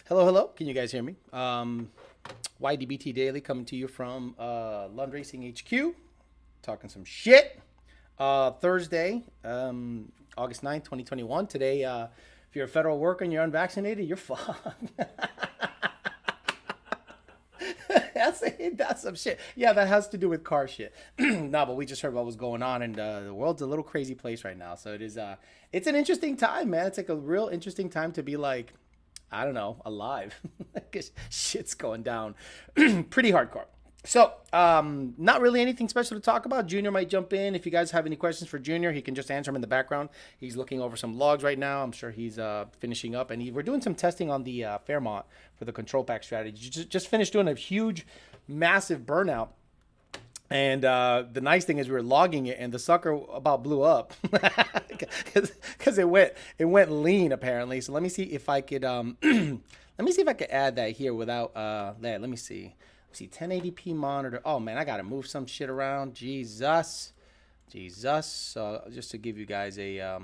Hello, hello. Can you guys hear me? YDBT Daily coming to you from Lund Racing HQ, talking some shit. Thursday, August 9th, 2021. Today, if you're a federal worker and you're unvaccinated, you're fucked. That's some shit. Yeah, that has to do with car shit. No, but we just heard what was going on, and the world's a little crazy place right now. So it is. It's an interesting time, man. It's like a real interesting time to be like, I don't know, alive. Because shit's going down pretty hardcore. So, not really anything special to talk about. Junior might jump in. If you guys have any questions for Junior, he can just answer them in the background. He's looking over some logs right now. I'm sure he's finishing up. And we're doing some testing on the Fairmont for the control pack strategy. Just finished doing a huge, massive burnout. And the nice thing is we were logging it, and the sucker about blew up because it went lean apparently. So let me see if I could let me see if I could add that here without that. Let me see. 1080p monitor. Oh man, I gotta move some shit around. Jesus. So just to give you guys a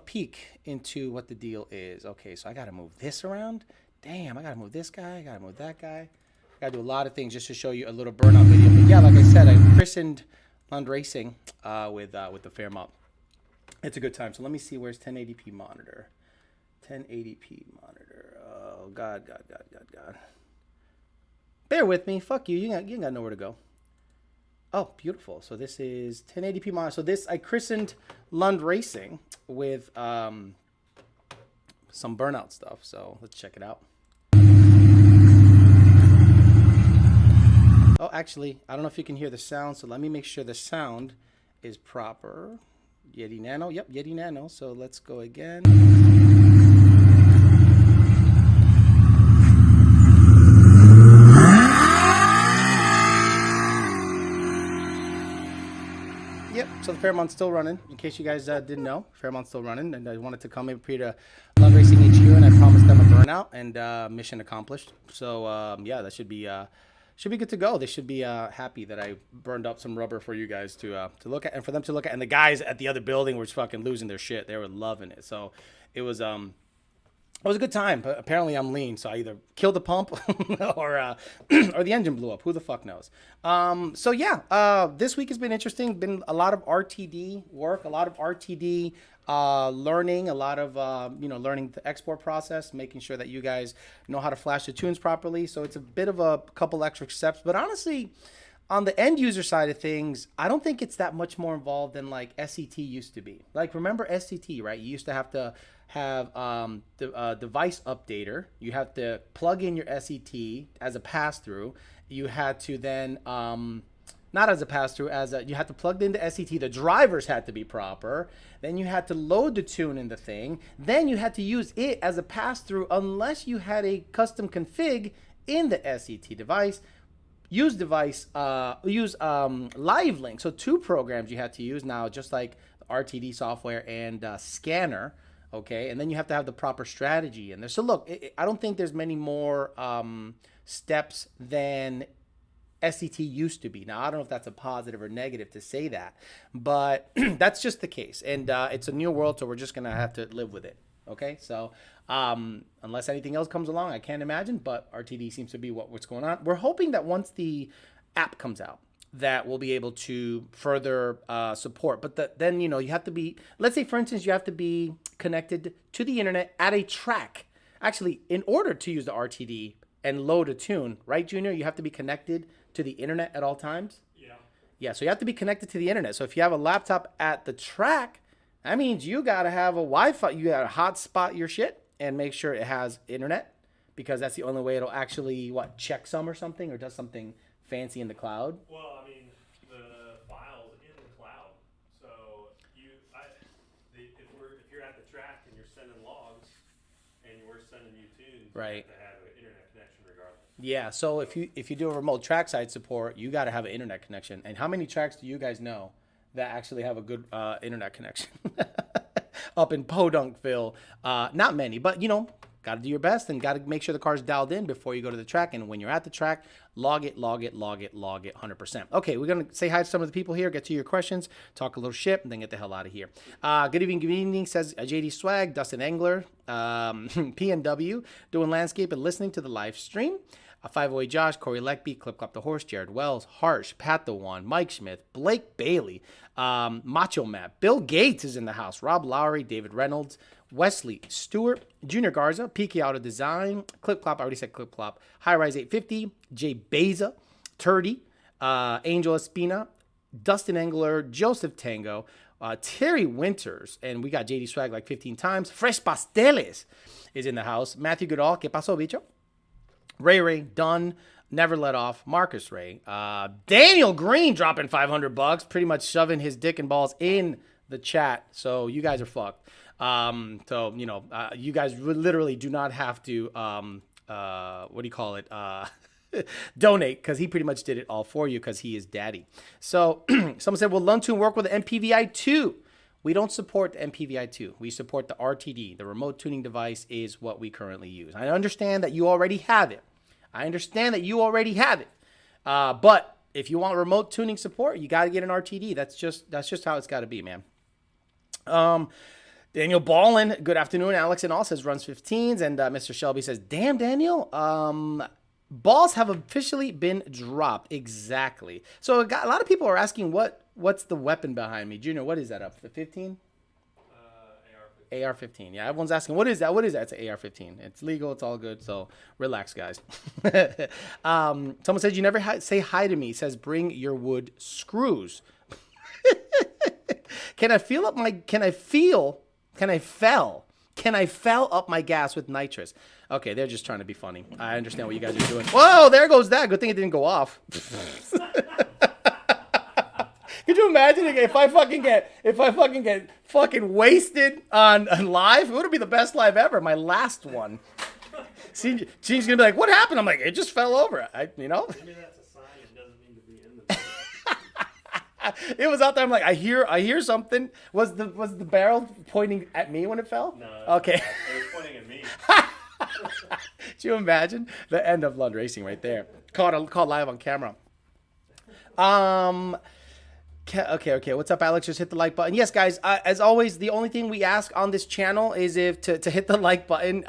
peek into what the deal is. Okay, so I gotta move this around. Damn, I gotta move this guy. I gotta move that guy. I gotta do a lot of things just to show you a little burnout video. But yeah, like I said, I christened Lund Racing with the Fairmont. It's a good time. So let me see, where's 1080p monitor. 1080p monitor. Oh God. Bear with me. Fuck you. You ain't got nowhere to go. Oh, beautiful. So this is 1080p monitor. So this, I christened Lund Racing with some burnout stuff. So let's check it out. Oh, actually, I don't know if you can hear the sound. So let me make sure the sound is proper. Yeti Nano. Yep, Yeti Nano. So let's go again. Yep, so the Fairmont's still running. In case you guys didn't know, Fairmont's still running, and I wanted to come in here to Lund Racing HQ, and I promised them a burnout, and mission accomplished. So yeah, that should be good to go. They should be happy that I burned up some rubber for you guys to look at, and for them to look at. And the guys at the other building were fucking losing their shit. They were loving it. So it was a good time. But apparently I'm lean, so I either killed the pump or the engine blew up. Who the fuck knows? So yeah, this week has been interesting. Been a lot of RTD work, a lot of RTD learning, a lot of learning the export process, making sure that you guys know how to flash the tunes properly. So it's a bit of a couple extra steps, but honestly, on the end user side of things, I don't think it's that much more involved than like SCT used to be. Like, remember SCT, right? You used to have the device updater. You have to plug in your SCT as a pass-through. You had to then not as a pass-through, you had to plug in the SCT. The drivers had to be proper. Then you had to load the tune in the thing. Then you had to use it as a pass-through unless you had a custom config in the SCT device. Use Live Link. So two programs you had to use now, just like RTD software and Scanner. Okay, and then you have to have the proper strategy in there. So look, I don't think there's many more steps than SCT used to be. Now, I don't know if that's a positive or negative to say that, but that's just the case. And it's a new world, so we're just going to have to live with it. Okay, so unless anything else comes along, I can't imagine, but RTD seems to be what's going on. We're hoping that once the app comes out, that we'll be able to further support. But then, you have to be, let's say, for instance, you have to be connected to the internet at a track. Actually, in order to use the RTD and load a tune, right, Junior? You have to be connected to the internet at all times? Yeah, so you have to be connected to the internet. So if you have a laptop at the track, that means you got to have a Wi-Fi. You got to hotspot your shit and make sure it has internet, because that's the only way it'll actually, check some or something, or does something fancy in the cloud. Well, I mean, the file's in the cloud. So if you're at the track and you're sending logs and we're sending you tunes, right, you have to have an internet connection regardless. Yeah, so if you do a remote trackside support, you got to have an internet connection. And how many tracks do you guys know that actually have a good internet connection? Up in Podunkville, not many, but Got to do your best and got to make sure the car's dialed in before you go to the track. And when you're at the track, log it 100%. Okay, we're going to say hi to some of the people here, get to your questions, talk a little shit, and then get the hell out of here. Good evening, says JD Swag, Dustin Engler, PNW, doing landscape and listening to the live stream. 508 Josh, Corey Leckby, Clip Clop the Horse, Jared Wells, Harsh, Pat the One, Mike Smith, Blake Bailey, Macho Matt, Bill Gates is in the house, Rob Lowry, David Reynolds, Wesley Stewart, Junior Garza, PK Auto Design, Clip Clop, I already said Clip Clop, High Rise 850, Jay Beza, Turdy, Angel Espina, Dustin Engler, Joseph Tango, Terry Winters, and we got JD Swag like 15 times, Fresh Pasteles is in the house, Matthew Goodall, ¿Qué pasó, bicho? Ray, Dunn, Never Let Off, Marcus Ray, Daniel Green dropping $500, pretty much shoving his dick and balls in the chat. So you guys are fucked. You guys literally do not have to, donate, because he pretty much did it all for you because he is daddy. So someone said, will Lund Tune work with the MPVI 2? We don't support the MPVI 2. We support the RTD. The remote tuning device is what we currently use. I understand that you already have it. But if you want remote tuning support, you got to get an RTD. That's just how it's got to be, man. Daniel Ballin, good afternoon. Alex and all says runs 15s. And Mr. Shelby says, damn, Daniel, balls have officially been dropped. Exactly. So a lot of people are asking what's the weapon behind me? Junior, what is that up? The 15? AR-15. Yeah, everyone's asking, what is that? What is that? It's an AR-15. It's legal. It's all good. So relax, guys. Someone said, you never say hi to me. Says, bring your wood screws. Can I fell up my gas with nitrous? Okay, they're just trying to be funny. I understand what you guys are doing. Whoa, there goes that. Good thing it didn't go off. Could you imagine if I fucking get fucking wasted on live? It would be the best live ever. My last one. See, she's gonna be like, "What happened?" I'm like, "It just fell over." Maybe that's a sign it doesn't mean to be in the. It was out there. I'm like, I hear something. Was the barrel pointing at me when it fell? No. Okay. It was pointing at me. Could you imagine the end of Lund Racing right there? Caught live on camera. Okay. What's up, Alex? Just hit the like button. Yes, guys. As always, the only thing we ask on this channel is if to hit the like button.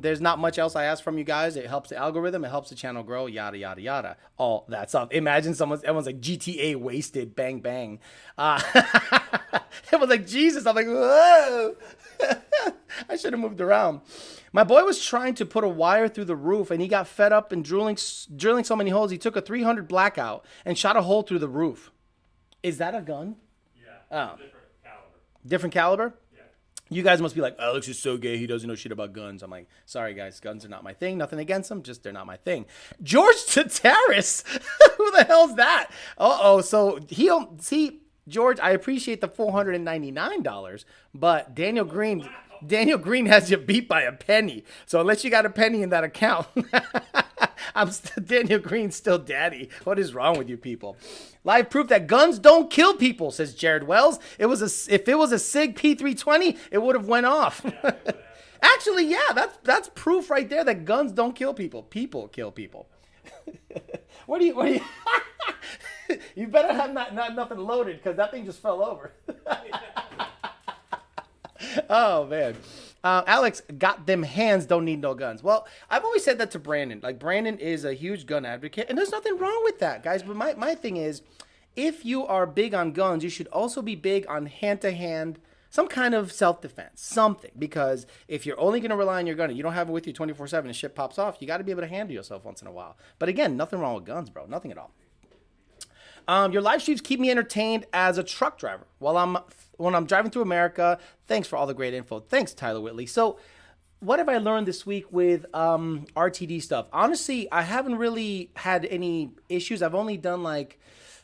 There's not much else I ask from you guys. It helps the algorithm. It helps the channel grow. Yada yada yada. All that stuff. Imagine everyone's like GTA wasted. Bang bang. It was like Jesus. I'm like, whoa. I should have moved around. My boy was trying to put a wire through the roof, and he got fed up and drilling so many holes. He took a 300 blackout and shot a hole through the roof. Is that a gun? Yeah. Oh. Different caliber. Different caliber? Yeah. You guys must be like, Alex is so gay, he doesn't know shit about guns. I'm like, sorry guys, guns are not my thing. Nothing against them, just they're not my thing. George Tataris, who the hell's that? So he don't see George. I appreciate the $499, but Daniel Green has you beat by a penny. So unless you got a penny in that account, Daniel Green's still daddy. What is wrong with you people? Live proof that guns don't kill people, says Jared Wells. If it was a SIG P320, it would have went off. Yeah, actually, yeah, that's proof right there that guns don't kill people. People kill people. What do you you better have not nothing loaded, because that thing just fell over. Oh man. Alex, got them hands, don't need no guns. Well, I've always said that to Brandon. Like, Brandon is a huge gun advocate, and there's nothing wrong with that, guys. But my thing is, if you are big on guns, you should also be big on hand-to-hand, some kind of self-defense, something. Because if you're only going to rely on your gun and you don't have it with you 24/7 and shit pops off, you got to be able to handle yourself once in a while. But again, nothing wrong with guns, bro. Nothing at all. Your live streams keep me entertained as a truck driver when I'm driving through America. Thanks for all the great info. Thanks, Tyler Whitley. So what have I learned this week with RTD stuff? Honestly, I haven't really had any issues. I've only done like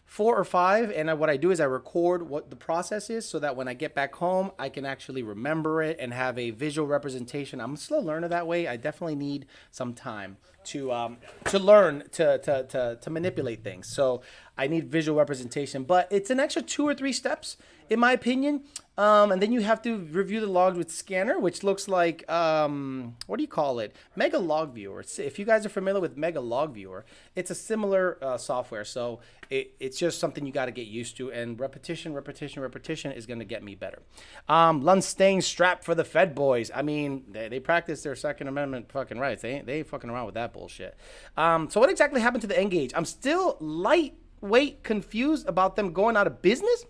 4 or 5, and what I do is I record what the process is so that when I get back home, I can actually remember it and have a visual representation. I'm a slow learner that way. I definitely need some time to learn to manipulate things. So I need visual representation. But it's an extra 2 or 3 steps, in my opinion. And then you have to review the logs with Scanner, which looks like, what do you call it? Mega Log Viewer. If you guys are familiar with Mega Log Viewer, it's a similar software. So it's just something you got to get used to. And repetition is going to get me better. Lund staying strapped for the Fed boys. I mean, they practice their Second Amendment fucking rights. They ain't fucking around with that bullshit. So what exactly happened to the n-gage? I'm still lightweight confused about them going out of business.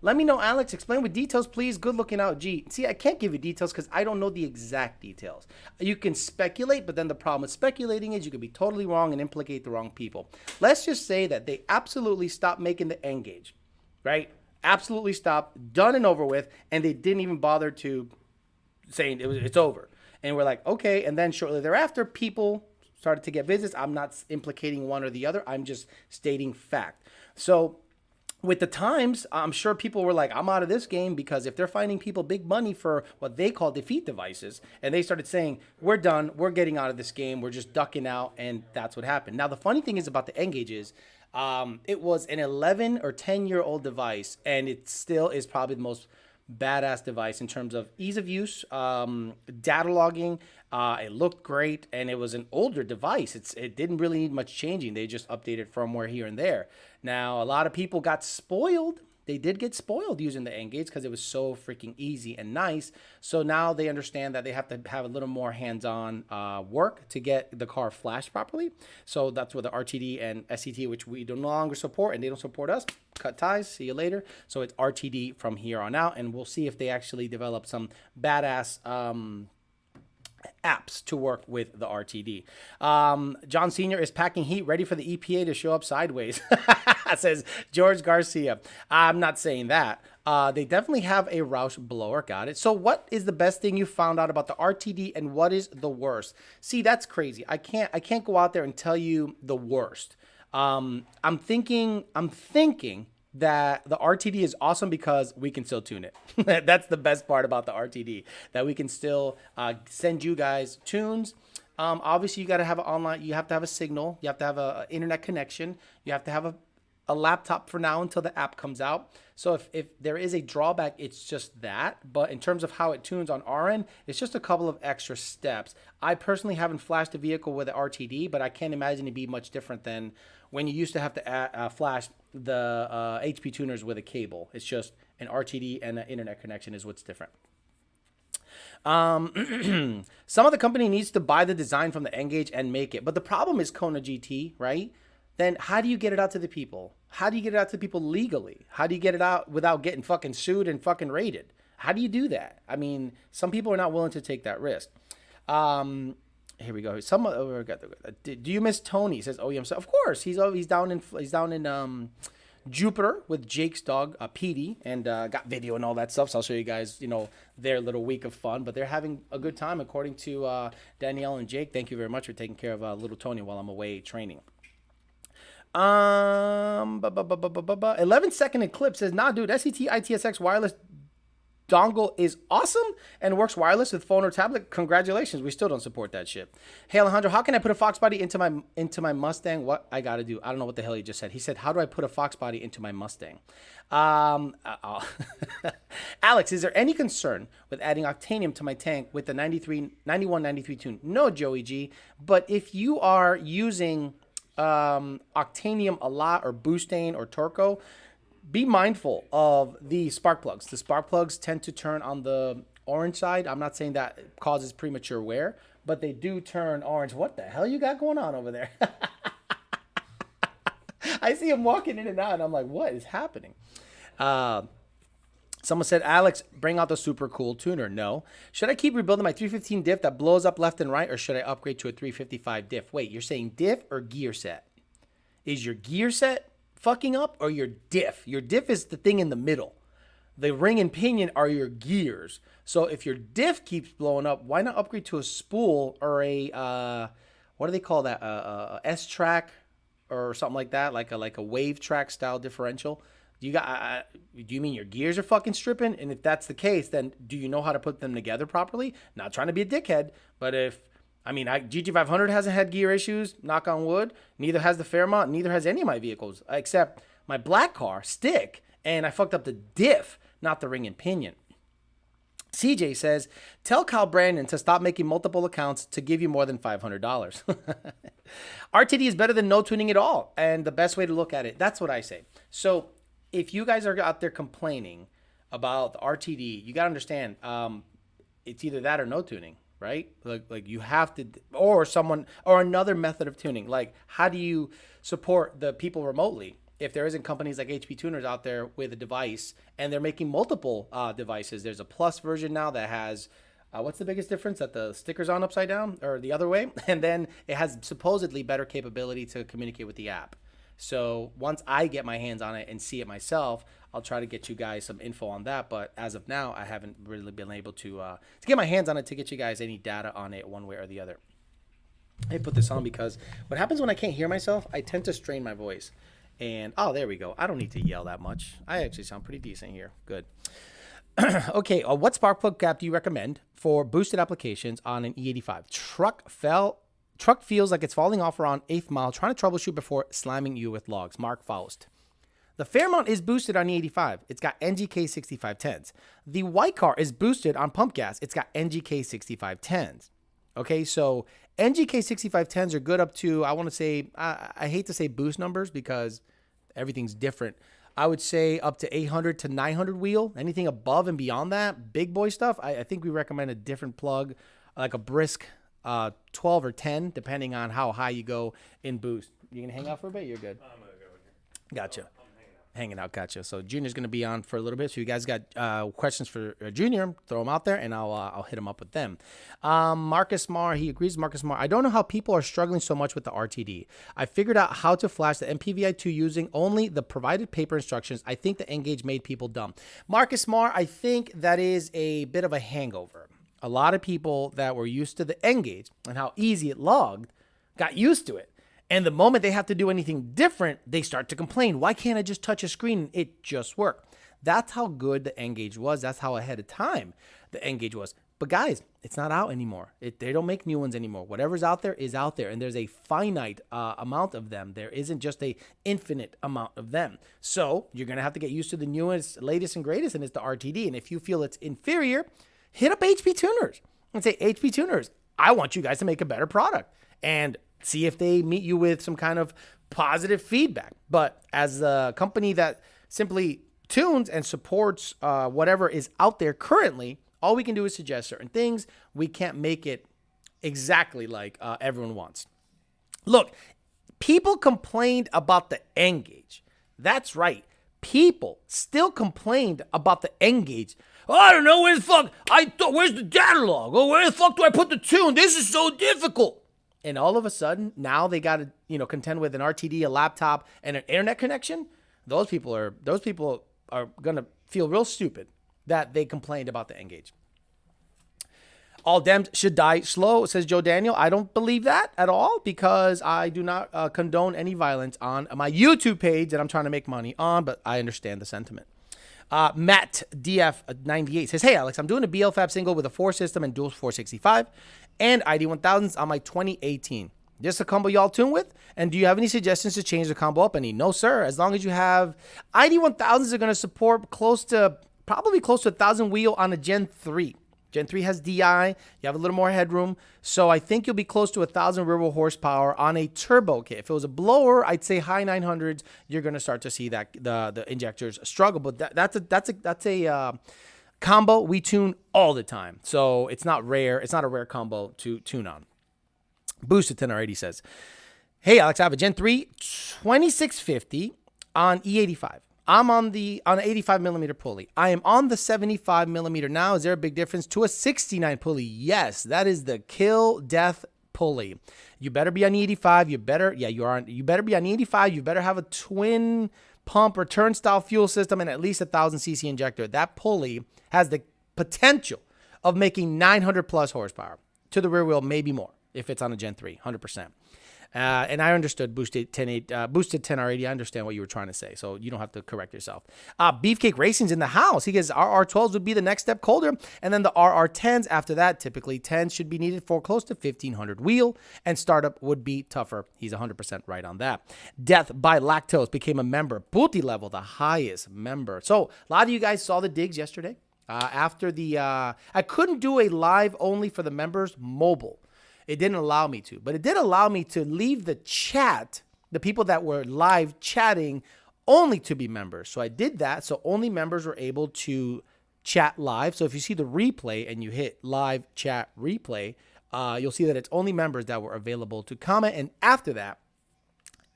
Let me know, Alex. Explain with details, please. Good looking out, G. See, I can't give you details because I don't know the exact details. You can speculate, but then the problem with speculating is you could be totally wrong and implicate the wrong people. Let's just say that they absolutely stopped making the n-gage, right? Absolutely stopped, done and over with, and they didn't even bother to saying it's over. And we're like, okay. And then shortly thereafter, people started to get visits. I'm not implicating one or the other. I'm just stating fact. So with the times, I'm sure people were like, I'm out of this game, because if they're finding people big money for what they call defeat devices, and they started saying, we're done, we're getting out of this game, we're just ducking out, and that's what happened. Now, the funny thing is about the n-gage is, it was an 11 or 10-year-old device, and it still is probably the most badass device in terms of ease of use, data logging. It looked great, and it was an older device. It didn't really need much changing. They just updated firmware here and there. Now, a lot of people got spoiled. They did get spoiled using the n-gage because it was so freaking easy and nice. So now they understand that they have to have a little more hands-on work to get the car flashed properly. So that's where the RTD and SCT, which we no longer support, and they don't support us, cut ties, see you later. So it's RTD from here on out, and we'll see if they actually develop some badass apps to work with the RTD. John Sr. is packing heat, ready for the EPA to show up sideways, says George Garcia. I'm not saying that. They definitely have a Roush blower. Got it. So what is the best thing you found out about the RTD, and what is the worst? See, that's crazy. I can't go out there and tell you the worst. I'm thinking that the RTD is awesome because we can still tune it. That's the best part about the RTD, that we can still send you guys tunes. Obviously, you got to have an online. You have to have a signal. You have to have an internet connection. You have to have a laptop for now until the app comes out. So if there is a drawback, it's just that. But in terms of how it tunes on our end, it's just a couple of extra steps. I personally haven't flashed a vehicle with an RTD, but I can't imagine it be much different than when you used to have to flash the HP tuners with a cable. It's just an RTD and an internet connection is what's different. Some of the company needs to buy the design from the n-gage and make it. But the problem is Kona GT, right? Then how do you get it out to the people? How do you get it out to people legally? How do you get it out without getting fucking sued and fucking raided? How do you do that? I mean, some people are not willing to take that risk. Here we go. Do you miss Tony? Says OEM. So of course, he's down in Jupiter with Jake's dog, Petey, and got video and all that stuff. So I'll show you guys, their little week of fun. But they're having a good time, according to Danielle and Jake. Thank you very much for taking care of little Tony while I'm away training. 11-second Eclipse says, nah, dude, SET ITSX wireless dongle is awesome and works wireless with phone or tablet. Congratulations. We still don't support that shit. Hey, Alejandro, how can I put a Fox body into my Mustang? What I got to do? I don't know what the hell he just said. He said, how do I put a Fox body into my Mustang? Alex, is there any concern with adding octanium to my tank with the 9193 tune? No, Joey G. But if you are using octanium a lot, or butane or turco, be mindful of the spark plugs. The spark plugs tend to turn on the orange side. I'm not saying that causes premature wear, but they do turn orange. What the hell you got going on over there? I see him walking in and out, and I'm like, what is happening? Someone said, Alex, bring out the super cool tuner. No. Should I keep rebuilding my 315 diff that blows up left and right, or should I upgrade to a 355 diff? Wait, you're saying diff or gear set? Is your gear set fucking up, or your diff? Your diff is the thing in the middle. The ring and pinion are your gears. So if your diff keeps blowing up, why not upgrade to a spool or a, what do they call that? A S-track or something like that, like a wave track style differential. Do you mean your gears are fucking stripping? And if that's the case, then do you know how to put them together properly? Not trying to be a dickhead, but GT500 hasn't had gear issues, knock on wood. Neither has the Fairmont, neither has any of my vehicles, except my black car stick, and I fucked up the diff, not the ring and pinion. CJ says, tell Kyle Brandon to stop making multiple accounts to give you more than $500. RTD is better than no tuning at all. And the best way to look at it, that's what I say. So if you guys are out there complaining about the RTD, you got to understand, it's either that or no tuning, right? Like you have to, or another method of tuning. Like, how do you support the people remotely? If there isn't companies like HP Tuners out there with a device and they're making multiple devices, there's a plus version now that has, what's the biggest difference? That the sticker's on upside down or the other way. And then it has supposedly better capability to communicate with the app. So once I get my hands on it and see it myself, I'll try to get you guys some info on that. But as of now, I haven't really been able to get my hands on it to get you guys any data on it one way or the other. I put this on because what happens when I can't hear myself, I tend to strain my voice. And, oh, there we go. I don't need to yell that much. I actually sound pretty decent here. Good. Okay, what spark plug cap do you recommend for boosted applications on an E85? Truck feels like it's falling off around 8th mile, trying to troubleshoot before slamming you with logs. Mark Faust. The Fairmont is boosted on E85. It's got n-gage 6510s. The white car is boosted on pump gas. It's got n-gage 6510s. Okay, so n-gage 6510s are good up to, I want to say, I hate to say boost numbers because everything's different. I would say up to 800 to 900 wheel. Anything above and beyond that, big boy stuff, I think we recommend a different plug, like a brisk 12 or 10, depending on how high you go in boost. You can hang out for a bit? You're good. I'm going to go here. Gotcha. Hanging out, gotcha. So Junior's going to be on for a little bit. So you guys got questions for Junior, throw them out there, and I'll hit them up with them. Marcus Marr, he agrees. Marcus Marr, I don't know how people are struggling so much with the RTD. I figured out how to flash the MPVI2 using only the provided paper instructions. I think the n-gage made people dumb. Marcus Marr, I think that is a bit of a hangover. A lot of people that were used to the n-gage and how easy it logged got used to it. And the moment they have to do anything different, they start to complain. Why can't I just touch a screen and it just work? That's how good the n-gage was. That's how ahead of time the n-gage was. But guys, it's not out anymore. They don't make new ones anymore. Whatever's out there is out there. And there's a finite amount of them. There isn't just a infinite amount of them. So you're going to have to get used to the newest, latest, and greatest. And it's the RTD. And if you feel it's inferior, hit up HP Tuners and say, HP Tuners, I want you guys to make a better product. And see if they meet you with some kind of positive feedback. But as a company that simply tunes and supports whatever is out there currently, all we can do is suggest certain things. We can't make it exactly like everyone wants. Look, people complained about the n-gage. That's right. People still complained about the n-gage. Oh, I don't know where the fuck. Where's the data log? Oh, where the fuck do I put the tune? This is so difficult. And all of a sudden, now they got to, contend with an RTD, a laptop, and an internet connection. Those people are gonna feel real stupid that they complained about the n-gage. All Dems should die slow, says Joe Daniel. I don't believe that at all because I do not condone any violence on my YouTube page that I'm trying to make money on, but I understand the sentiment. Matt DF98 says, hey, Alex, I'm doing a BLFAB single with a 4 system and dual 465 and ID1000s on my 2018. Just a combo y'all tune with? And do you have any suggestions to change the combo up any? No, sir. As long as you have ID1000s are going to support probably close to 1,000 wheel on a Gen 3. Gen 3 has DI. You have a little more headroom. So I think you'll be close to 1,000 rear wheel horsepower on a turbo kit. If it was a blower, I'd say high 900s. You're going to start to see that the injectors struggle. But that's a combo we tune all the time. So it's not rare. It's not a rare combo to tune on. Boosted 1080 says, hey, Alex, I have a Gen 3 2650 on E85. I'm on an 85 millimeter pulley. I am on the 75 millimeter now. Is there a big difference to a 69 pulley? Yes, that is the kill death pulley. You better be on E85. You better be on E85. You better have a twin pump or turnstile fuel system and at least 1,000 cc injector. That pulley has the potential of making 900 plus horsepower to the rear wheel, maybe more if it's on a Gen 3, 100%. And I understood boosted 10R80. I understand what you were trying to say, so you don't have to correct yourself. Beefcake Racing's in the house. He goes, RR12s would be the next step colder, and then the RR10s after that. Typically, 10s should be needed for close to 1,500 wheel, and startup would be tougher. He's 100% right on that. Death by Lactose became a member. Booty level, the highest member. So a lot of you guys saw the digs yesterday. After the, I couldn't do a live only for the members mobile. It didn't allow me to, but it did allow me to leave the chat, the people that were live chatting, only to be members. So I did that. So only members were able to chat live. So if you see the replay and you hit live chat replay, you'll see that it's only members that were available to comment. And after that,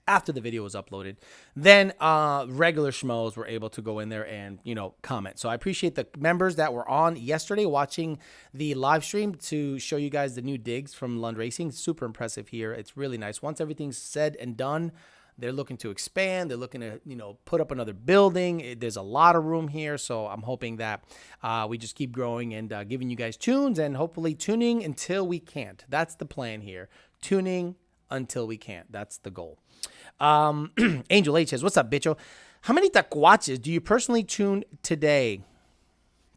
after the video was uploaded, then regular schmoes were able to go in there and, comment. So I appreciate the members that were on yesterday watching the live stream to show you guys the new digs from Lund Racing. Super impressive here. It's really nice. Once everything's said and done, they're looking to expand. They're looking to, put up another building. There's a lot of room here. So I'm hoping that we just keep growing and giving you guys tunes and hopefully tuning until we can't. That's the plan here. Tuning until we can't. That's the goal. Angel H says, what's up, bitcho? How many tacuaches do you personally tune today?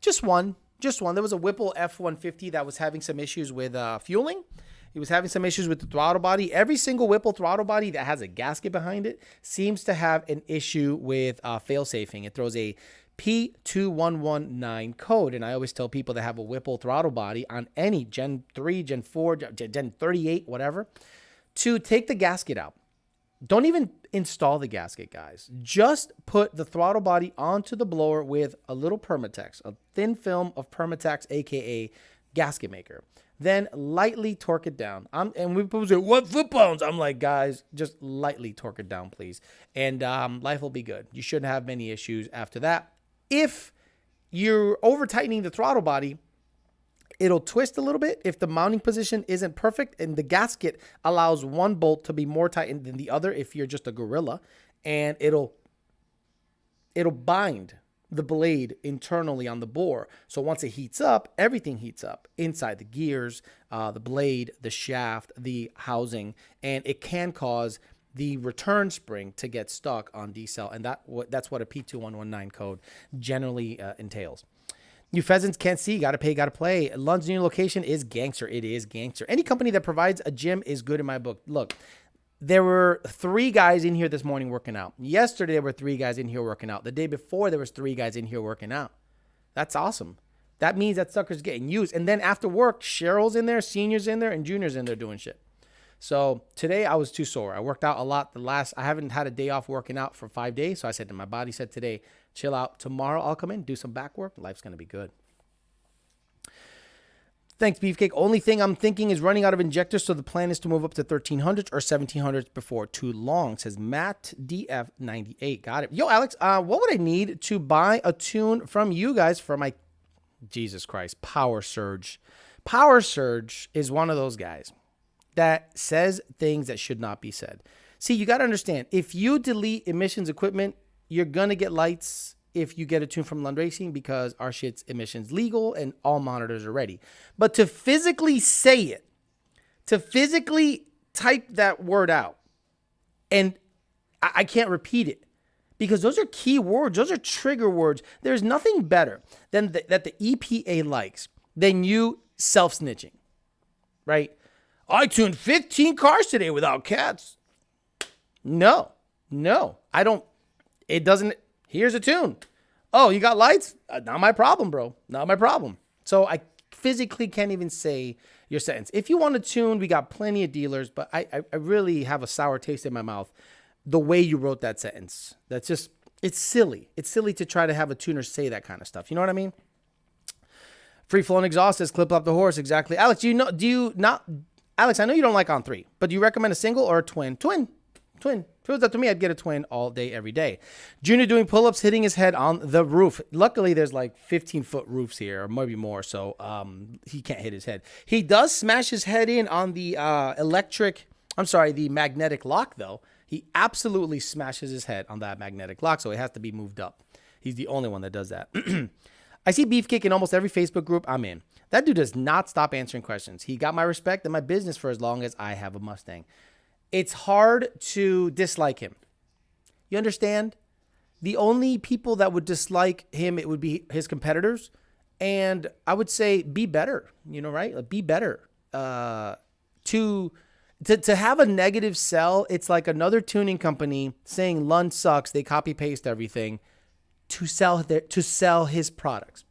Just one. There was a Whipple F-150 that was having some issues with fueling. He was having some issues with the throttle body. Every single Whipple throttle body that has a gasket behind it seems to have an issue with fail-safing. It throws a P2119 code. And I always tell people that have a Whipple throttle body on any Gen 3, Gen 4, Gen 38, whatever, to take the gasket out. Don't even install the gasket, guys. Just put the throttle body onto the blower with a little Permatex, a thin film of Permatex, aka gasket maker. Then lightly torque it down. And people say, what foot pounds? I'm like, guys, just lightly torque it down, please. And life will be good. You shouldn't have many issues after that. If you're over tightening the throttle body, it'll twist a little bit if the mounting position isn't perfect, and the gasket allows one bolt to be more tightened than the other if you're just a gorilla, and it'll bind the blade internally on the bore. So once it heats up, everything heats up inside the gears, the blade, the shaft, the housing, and it can cause the return spring to get stuck on decel, and that's what a P2119 code generally entails. You pheasants can't see, gotta pay, gotta play. Lund's new location is gangster. It is gangster. Any company that provides a gym is good in my book. Look, there were 3 guys in here this morning working out. Yesterday, there were 3 guys in here working out. The day before, there was 3 guys in here working out. That's awesome. That means that sucker's getting used. And then after work, Cheryl's in there, seniors in there, and juniors in there doing shit. So today I was too sore. I worked out a lot. I haven't had a day off working out for 5 days. So I said to my body, said today, chill out. Tomorrow I'll come in, do some back work. Life's going to be good. Thanks, Beefcake. Only thing I'm thinking is running out of injectors, so the plan is to move up to 1300s or 1700s before too long, says Matt DF98. Got it. Yo, Alex, what would I need to buy a tune from you guys for my, Jesus Christ, Power Surge? Power Surge is one of those guys that says things that should not be said. See, you got to understand, if you delete emissions equipment, you're going to get lights if you get a tune from Lund Racing because our shit's emissions legal and all monitors are ready. But to physically say it, to physically type that word out, and I can't repeat it because those are key words. Those are trigger words. There's nothing better than that the EPA likes than you self-snitching, right? I tuned 15 cars today without cats. No, I don't. It doesn't. Here's a tune. Oh, you got lights? Not my problem, bro. Not my problem. So I physically can't even say your sentence. If you want to tune, we got plenty of dealers, but I really have a sour taste in my mouth the way you wrote that sentence. That's just, it's silly. It's silly to try to have a tuner say that kind of stuff. You know what I mean? Free flowing exhaust says clip up the horse. Exactly. Alex, Alex, I know you don't like on 3, but do you recommend a single or a twin? Twin. If it was up to me, I'd get a twin all day, every day. Junior doing pull-ups, hitting his head on the roof. Luckily, there's like 15-foot roofs here, or maybe more, so he can't hit his head. He does smash his head in on the the magnetic lock, though. He absolutely smashes his head on that magnetic lock, so it has to be moved up. He's the only one that does that. I see Beefcake in almost every Facebook group I'm in. That dude does not stop answering questions. He got my respect and my business for as long as I have a Mustang. it's hard to dislike him. You understand? The only people that would dislike him, it would be his competitors. And I would say be better, right? Like, be better. To have a negative sell, it's like another tuning company saying Lund sucks. They copy paste everything to sell his products.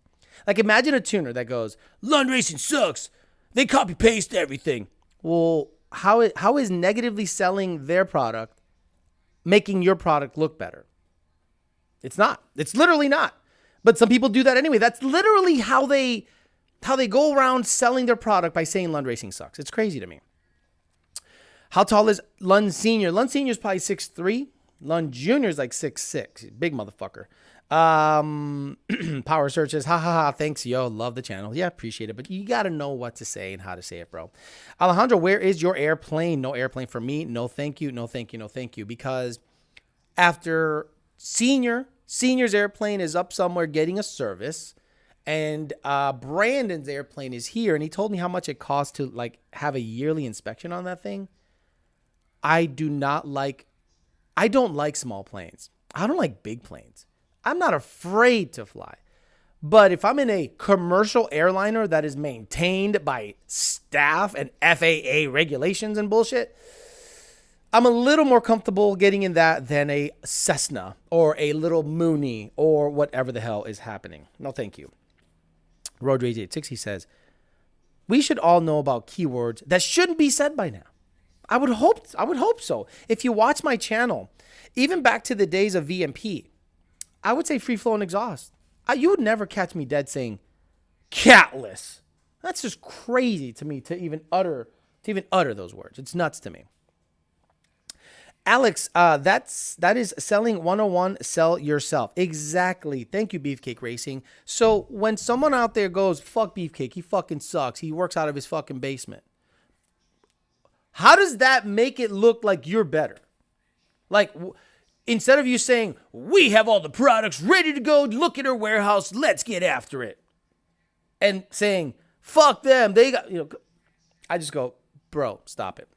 Like, imagine a tuner that goes, Lund Racing sucks. They copy paste everything. Well, how is negatively selling their product making your product look better? It's not. It's literally not. But some people do that anyway. That's literally how they go around selling their product, by saying Lund Racing sucks. It's crazy to me. How tall is Lund Senior? Lund Senior is probably 6'3". Lund Junior is like 6'6". Big motherfucker. Power searches. Ha ha ha. Thanks, yo. Love the channel. Yeah, appreciate it. But you got to know what to say and how to say it, bro. Alejandro, where is your airplane? No airplane for me. No, thank you. No, thank you. No, thank you. Because after Senior's airplane is up somewhere getting a service, and Brandon's airplane is here, and he told me how much it costs to like have a yearly inspection on that thing. I don't like small planes. I don't like big planes. I'm not afraid to fly. But if I'm in a commercial airliner that is maintained by staff and FAA regulations and bullshit, I'm a little more comfortable getting in that than a Cessna or a little Mooney or whatever the hell is happening. No, thank you. Road Rage 86, he says, we should all know about keywords that shouldn't be said by now. I would hope so. If you watch my channel, even back to the days of VMP, I would say free flow and exhaust. You would never catch me dead saying catless. That's just crazy to me to even utter those words. It's nuts to me. Alex, that is selling 101, sell yourself. Exactly. Thank you, Beefcake Racing. So when someone out there goes, fuck Beefcake, he fucking sucks, he works out of his fucking basement, how does that make it look like you're better? Like, instead of you saying, we have all the products ready to go, look at our warehouse, let's get after it, and saying, fuck them, they got, I just go, bro, stop it.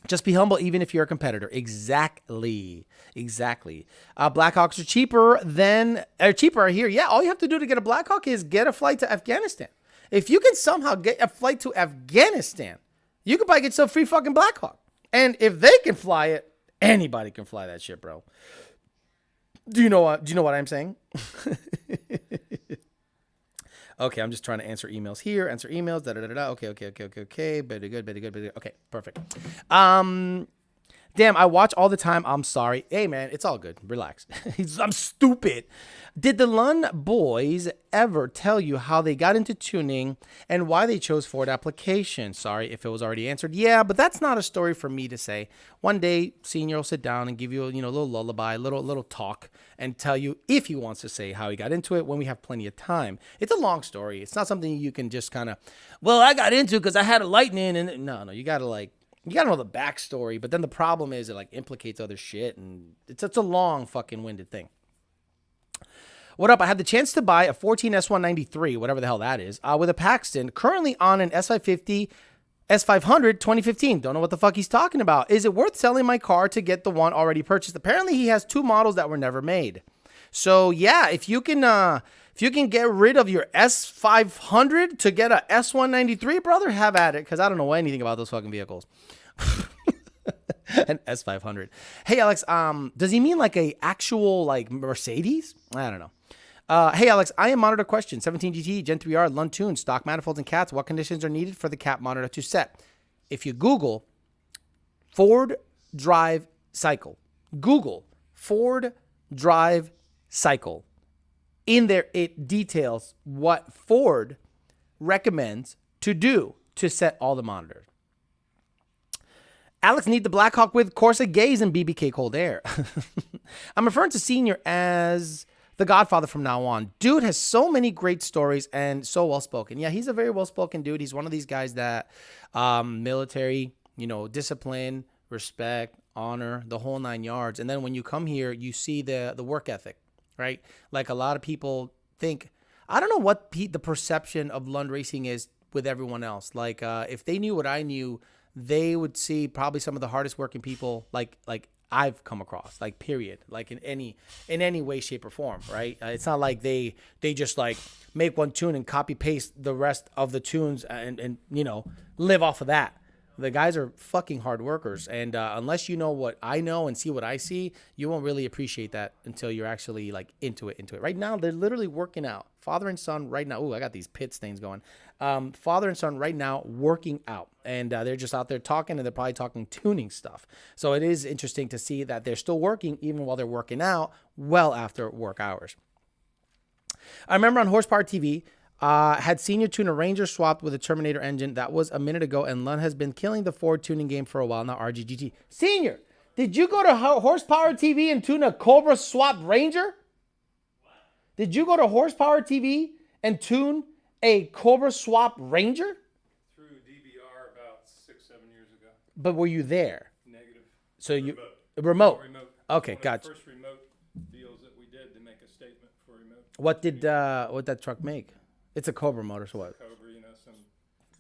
Just be humble, even if you're a competitor. Exactly. Blackhawks are cheaper here. Yeah, all you have to do to get a Blackhawk is get a flight to Afghanistan. If you can somehow get a flight to Afghanistan, you can probably get some free fucking Blackhawk. And if they can fly it, anybody can fly that shit, bro. Do you know what I'm saying? Okay, I'm just trying to answer emails here. Answer emails. Okay. Very good. Okay, perfect. Damn, I watch all the time. I'm sorry. Hey, man, it's all good. Relax. I'm stupid. Did the Lund boys ever tell you how they got into tuning and why they chose Ford application? Sorry if it was already answered. Yeah, but that's not a story for me to say. One day, Senior will sit down and give you a little lullaby, little talk, and tell you if he wants to say how he got into it when we have plenty of time. It's a long story. It's not something you can just kind of, well, I got into it because I had a lightning. And no, you got to you got to know the backstory. But then the problem is it implicates other shit. And it's a long fucking winded thing. What up? I had the chance to buy a 14 S193, whatever the hell that is, with a Paxton, currently on an S550 S500 2015. Don't know what the fuck he's talking about. Is it worth selling my car to get the one already purchased? Apparently he has two models that were never made. So yeah, if you can get rid of your S500 to get a S193, brother, have at it, because I don't know anything about those fucking vehicles. An S500. Hey Alex, does he mean like a actual Mercedes? I don't know. Hey Alex, I am monitor question. 17 GT, Gen 3R, Lund Tune, stock manifolds and cats. What conditions are needed for the cat monitor to set? If you Google Ford drive cycle, in there it details what Ford recommends to do to set all the monitors. Alex, need the Blackhawk with Corsa Gaze and BBK Cold Air. I'm referring to Senior as the Godfather from now on. Dude has so many great stories and so well-spoken. Yeah, he's a very well-spoken dude. He's one of these guys that military, discipline, respect, honor, the whole 9 yards. And then when you come here, you see the work ethic, right? Like a lot of people think, I don't know what the perception of Lund Racing is with everyone else. Like if they knew what I knew, they would see probably some of the hardest working people like I've come across, like period, like in any way, shape, or form, right? It's not like they just like make one tune and copy paste the rest of the tunes and live off of that. The guys are fucking hard workers, and unless you know what I know and see what I see, you won't really appreciate that until you're actually like into it. Right now, they're literally working out. Father and son right now. Ooh, I got these pit stains going. Father and son right now working out, and they're just out there talking, and they're probably talking tuning stuff. So it is interesting to see that they're still working even while they're working out well after work hours. I remember on Horsepower TV, had Senior tune a Ranger swapped with a Terminator engine. That was a minute ago, and Lund has been killing the Ford tuning game for a while now. RGGT. Senior, did you go to Horsepower TV and tune a Cobra swapped Ranger? Did you go to Horsepower TV and tune a Cobra swap Ranger? Through DVR about 6-7 years ago. But were you there? Negative. So you remote. Okay, gotcha. First remote deals that we did to make a statement for remote. What did what that truck make? It's a Cobra motor, so what? Cobra, some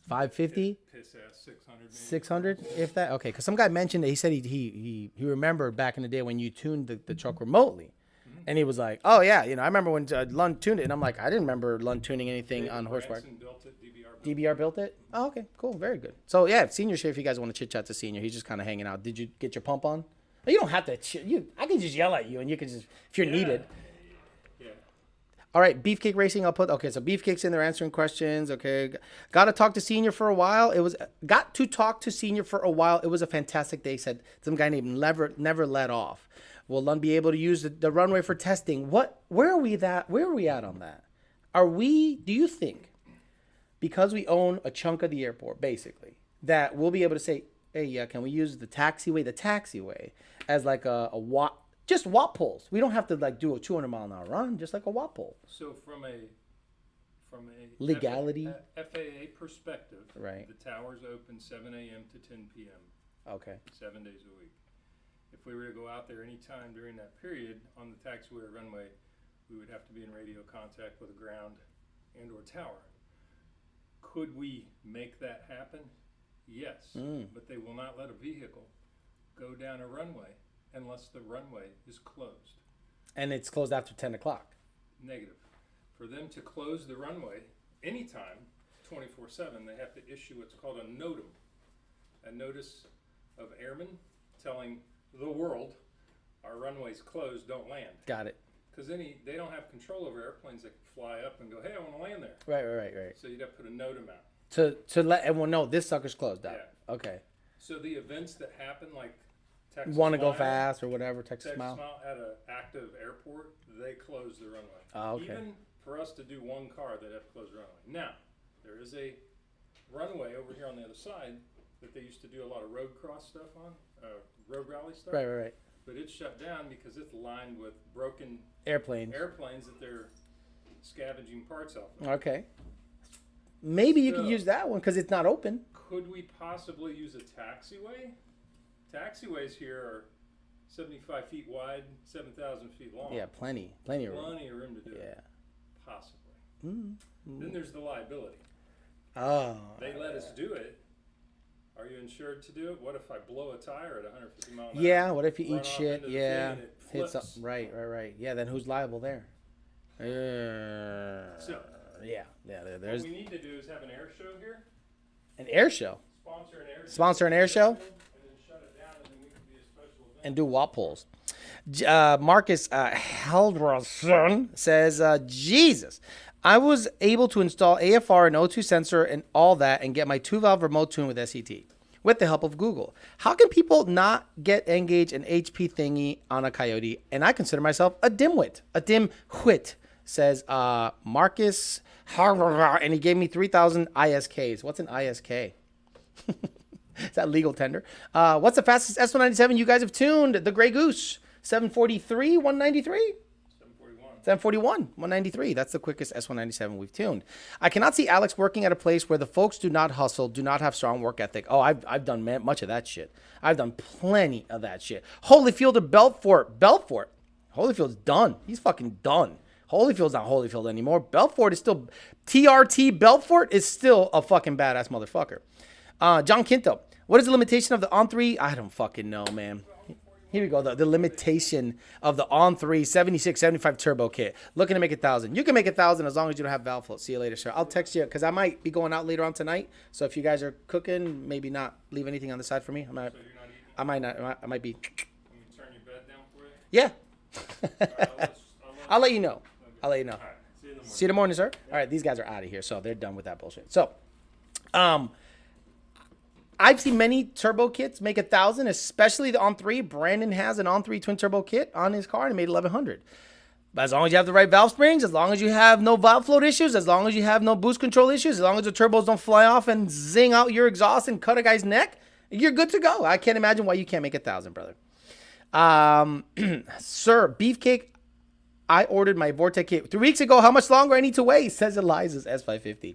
550? Piss ass 600. Maybe. 600, if that. Okay, because some guy mentioned it. He said he remembered back in the day when you tuned the truck remotely. And he was like, "Oh yeah, I remember when Lund tuned it." And I'm like, "I didn't remember Lund tuning anything on Horsepower." Built it, DBR built it. Oh, okay, cool, very good. So yeah, Senior shit. If you guys want to chit chat to Senior, he's just kind of hanging out. Did you get your pump on? You don't have to. I can just yell at you, and you can just if you're needed. Yeah. All right, Beefcake Racing. I'll put. Okay, so Beefcake's in there answering questions. Okay, got to talk to Senior for a while. It was a fantastic day. Said some guy named never let off. Will Lund be able to use the runway for testing? Where are we at on that? Do you think, because we own a chunk of the airport, basically, that we'll be able to say, hey, yeah, can we use the taxiway as like a watt, just watt poles? We don't have to like do a 200-mile-an-hour run, just like a watt pole. So from a legality, FAA perspective, right? The tower's open 7 a.m. to 10 p.m. Okay. 7 days a week. If we were to go out there any time during that period on the taxiway or runway, we would have to be in radio contact with a ground and or tower. Could we make that happen? Yes, but they will not let a vehicle go down a runway unless the runway is closed. And it's closed after 10 o'clock. Negative. For them to close the runway anytime, 24/7, they have to issue what's called a NOTAM, a notice of airmen telling the world our runway's closed, don't land. Got it. Because they don't have control over airplanes that can fly up and go, hey, I want to land there. Right. So you'd have to put a NOTAM out. To let everyone know this sucker's closed out. Yeah. Okay. So the events that happen, like Texas Want to go Mile, fast or whatever, Texas Mile at an active airport, they close the runway. Oh, okay. Even for us to do one car, they'd have to close the runway. Now, there is a runway over here on the other side that they used to do a lot of road cross stuff on, road rally stuff. Right. But it's shut down because it's lined with broken airplanes that they're scavenging parts off of. Okay. Maybe you could use that one because it's not open. Could we possibly use a taxiway? Taxiways here are 75 feet wide, 7,000 feet long. Yeah, plenty of room. Plenty of room to do it. Possibly. Then there's the liability. Oh. They let us do it. Are you insured to do it? What if I blow a tire at 150 miles an hour? Yeah, what if you eat shit? Yeah. Hits up. Right. Yeah, then who's liable there? So, there's what we need to do is have an air show here. An air show? Sponsor an air show? And then shut it down, and then we can be a special event. And do watt poles. Marcus Heldrason says, Jesus, I was able to install AFR and O2 sensor and all that and get my 2-valve remote tune with SET with the help of Google. How can people not get n-gage and HP thingy on a Coyote? And I consider myself a dimwit, says Marcus, and he gave me 3,000 ISKs. What's an ISK? Is that legal tender? What's the fastest S197 you guys have tuned? The Grey Goose, 743, 193? 741, 193. That's the quickest S197 we've tuned. I cannot see Alex working at a place where the folks do not hustle, do not have strong work ethic. Oh, I've done much of that shit. I've done plenty of that shit. Holyfield or Belfort. Holyfield's done. He's fucking done. Holyfield's not Holyfield anymore. Belfort is still, TRT Belfort is still a fucking badass motherfucker. John Quinto. What is the limitation of the On3? I don't fucking know, man. Here we go. The limitation of the On3 7675 turbo kit. Looking to make 1,000. You can make 1,000 as long as you don't have valve float. See you later, sir. I'll text you because I might be going out later on tonight. So if you guys are cooking, maybe not leave anything on the side for me. So you're not eating? I might not. I might be. Can we turn your bed down for you? Yeah. I'll I'll let you know. Okay. I'll let you know. All right. See you in the morning. See you in the morning, sir. All right, these guys are out of here, so they're done with that bullshit. So, I've seen many turbo kits make 1,000, especially the On3. Brandon has an On3 twin turbo kit on his car and made 1,100. But as long as you have the right valve springs, as long as you have no valve float issues, as long as you have no boost control issues, as long as the turbos don't fly off and zing out your exhaust and cut a guy's neck, you're good to go. I can't imagine why you can't make 1,000, brother. Sir, Beefcake, I ordered my Vortec kit 3 weeks ago. How much longer I need to wait? Says Eliza's S550.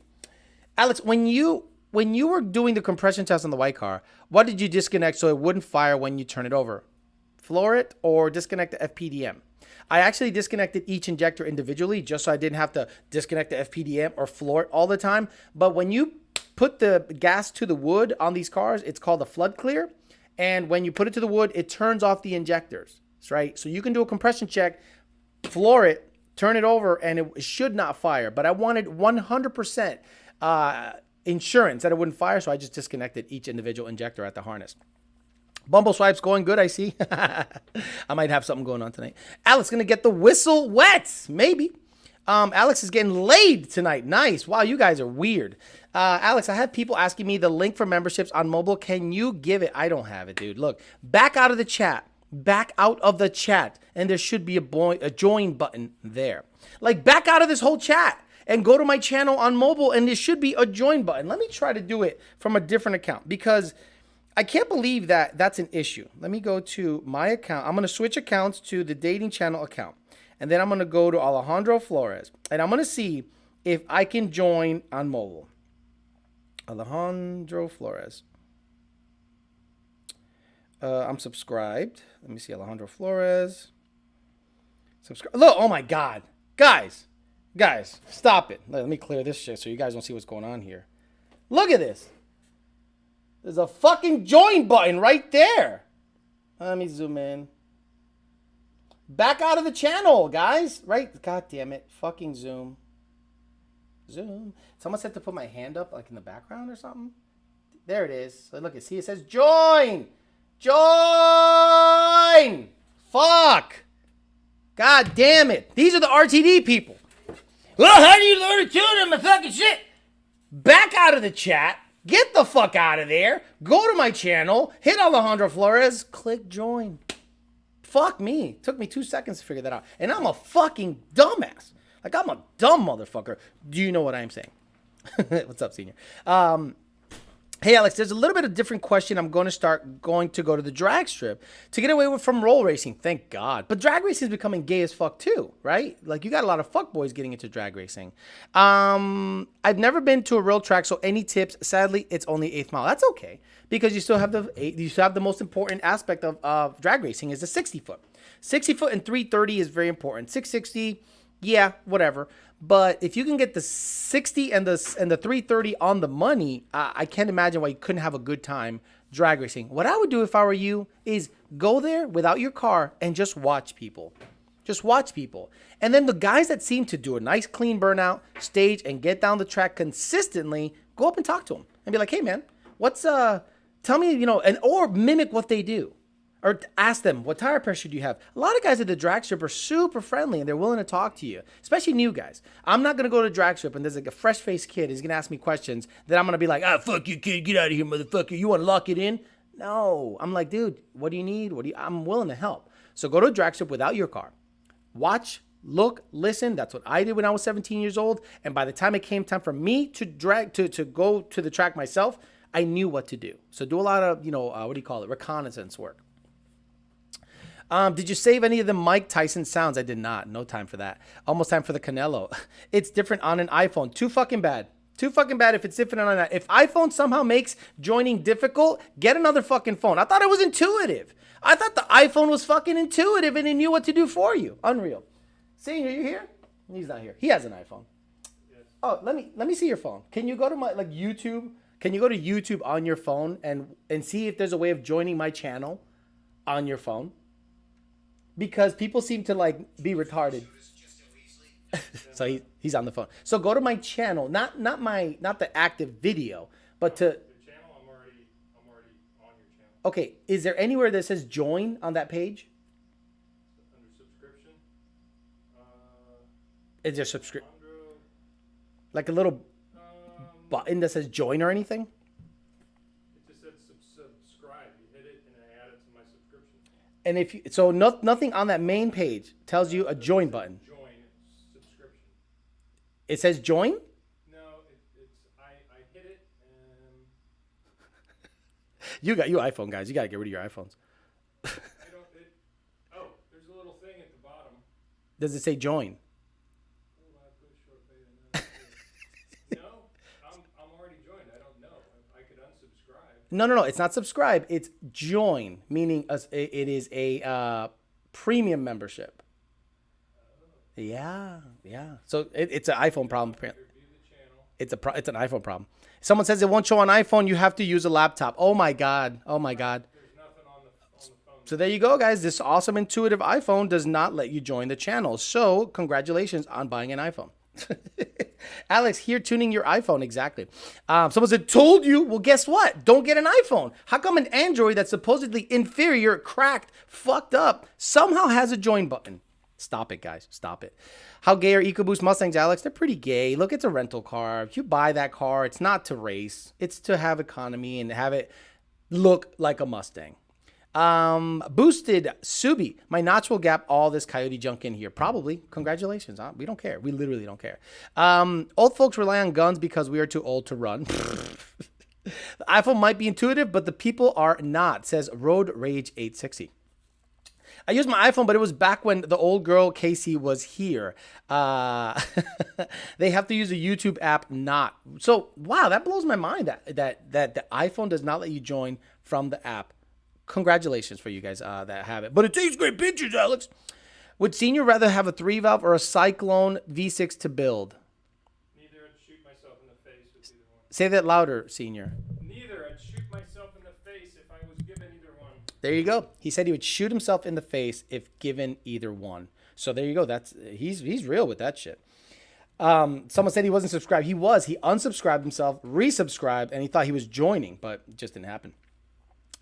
Alex, when you were doing the compression test on the white car, what did you disconnect so it wouldn't fire when you turn it over? Floor it or disconnect the FPDM? I actually disconnected each injector individually just so I didn't have to disconnect the FPDM or floor it all the time. But when you put the gas to the wood on these cars, it's called a flood clear. And when you put it to the wood, it turns off the injectors, right? So you can do a compression check, floor it, turn it over, and it should not fire. But I wanted 100% insurance that it wouldn't fire, so I just disconnected each individual injector at the harness. Bumble swipes going good, I see. I might have something going on tonight. Alex gonna get the whistle wet, maybe. Alex is getting laid tonight. Nice. Wow, you guys are weird. Alex, I have people asking me the link for memberships on mobile. Can you give it? I don't have it, dude. Look, back out of the chat. Back out of the chat, and there should be a join button there. Like, back out of this whole chat and go to my channel on mobile, and there should be a join button. Let me try to do it from a different account because I can't believe that that's an issue. Let me go to my account. I'm going to switch accounts to the dating channel account, and then I'm going to go to Alejandro Flores, and I'm going to see if I can join on mobile. Alejandro Flores. I'm subscribed. Let me see, Alejandro Flores. Subscribe. Look, oh my God. Guys, stop it. Let me clear this shit so you guys don't see what's going on here. Look at this. There's a fucking join button right there. Let me zoom in. Back out of the channel, guys. Right? God damn it. Fucking zoom. Zoom. Someone said to put my hand up like in the background or something. There it is. So look, see, it says join. Join! Fuck! God damn it. These are the RTD people. Well, how do you learn to tune on my fucking shit? Back out of the chat. Get the fuck out of there. Go to my channel. Hit Alejandro Flores. Click join. Fuck me. Took me 2 seconds to figure that out. And I'm a fucking dumbass. Like, I'm a dumb motherfucker. Do you know what I'm saying? What's up, senior? Hey, Alex, there's a little bit of different question. I'm going to go to the drag strip to get away from roll racing. Thank God. But drag racing is becoming gay as fuck too, right? Like, you got a lot of fuck boys getting into drag racing. I've never been to a real track, so any tips? Sadly, it's only 8th mile. That's okay because you still have the most important aspect of drag racing is the 60 foot. 60 foot and 330 is very important. 660, yeah, whatever. But if you can get the 60 and the 330 on the money, I can't imagine why you couldn't have a good time drag racing. What I would do if I were you is go there without your car and just watch people. Just watch people. And then the guys that seem to do a nice clean burnout, stage, and get down the track consistently, go up and talk to them and be like, hey man, tell me, or mimic what they do. Or ask them, what tire pressure do you have? A lot of guys at the drag strip are super friendly and they're willing to talk to you, especially new guys. I'm not going to go to drag strip and there's like a fresh-faced kid who's going to ask me questions that I'm going to be like, fuck you, kid, get out of here, motherfucker. You want to lock it in? No. I'm like, dude, what do you need? I'm willing to help. So go to a drag strip without your car. Watch, look, listen. That's what I did when I was 17 years old. And by the time it came time for me to go to the track myself, I knew what to do. So do a lot of, reconnaissance work. Did you save any of the Mike Tyson sounds? I did not. No time for that. Almost time for the Canelo. It's different on an iPhone. Too fucking bad. Too fucking bad if it's different on that. If iPhone somehow makes joining difficult, get another fucking phone. I thought it was intuitive. I thought the iPhone was fucking intuitive and it knew what to do for you. Unreal. Senior, you here? He's not here. He has an iPhone. Yes. Oh, let me see your phone. Can you go to my YouTube? Can you go to YouTube on your phone and see if there's a way of joining my channel on your phone? Because people seem to like be retarded. So he's on the phone. So go to my channel, not the active video, but to. The channel, I'm already on your channel. Okay, is there anywhere that says join on that page? Under subscription. Is there subscription? Like a little button that says join or anything? It just said subscribe. You hit it and I add it to my subscription. And if you, so nothing on that main page tells you a join button. Join subscription. It says join? No, it's I hit it and You iPhone guys. You got to get rid of your iPhones. I don't. There's a little thing at the bottom. Does it say join? No, I'm already joined. I don't know. I could unsubscribe. No. It's not subscribe. It's join, meaning it is a premium membership. Yeah. So it's an iPhone problem. Apparently. It's an iPhone problem. Someone says it won't show on iPhone. You have to use a laptop. Oh my god. There's nothing on the phone. So there you go, guys. This awesome, intuitive iPhone does not let you join the channel. So congratulations on buying an iPhone. Alex, here tuning your iPhone. Exactly. Someone said, told you. Well, guess what? Don't get an iPhone. How come an Android that's supposedly inferior, cracked, fucked up, somehow has a join button? Stop it, guys. Stop it. How gay are EcoBoost Mustangs, Alex? They're pretty gay. Look, it's a rental car. If you buy that car, it's not to race. It's to have economy and have it look like a Mustang. Boosted Subi. My notch will gap all this coyote junk in here. Probably. Congratulations. We don't care. We literally don't care. Old folks rely on guns because we are too old to run. The iPhone might be intuitive, but the people are not, says Road Rage 860. I used my iPhone, but it was back when the old girl Casey was here. They have to use a YouTube app, not. So, wow, that blows my mind that the iPhone does not let you join from the app. Congratulations for you guys that have it. But it takes great pictures, Alex. Would Senior rather have a 3-valve or a Cyclone V6 to build? Neither. I'd shoot myself in the face with either one. Say that louder, Senior. Neither. I'd shoot myself in the face if I was given either one. There you go. He said he would shoot himself in the face if given either one. So there you go. He's real with that shit. Someone said he wasn't subscribed. He was. He unsubscribed himself, resubscribed, and he thought he was joining, but it just didn't happen.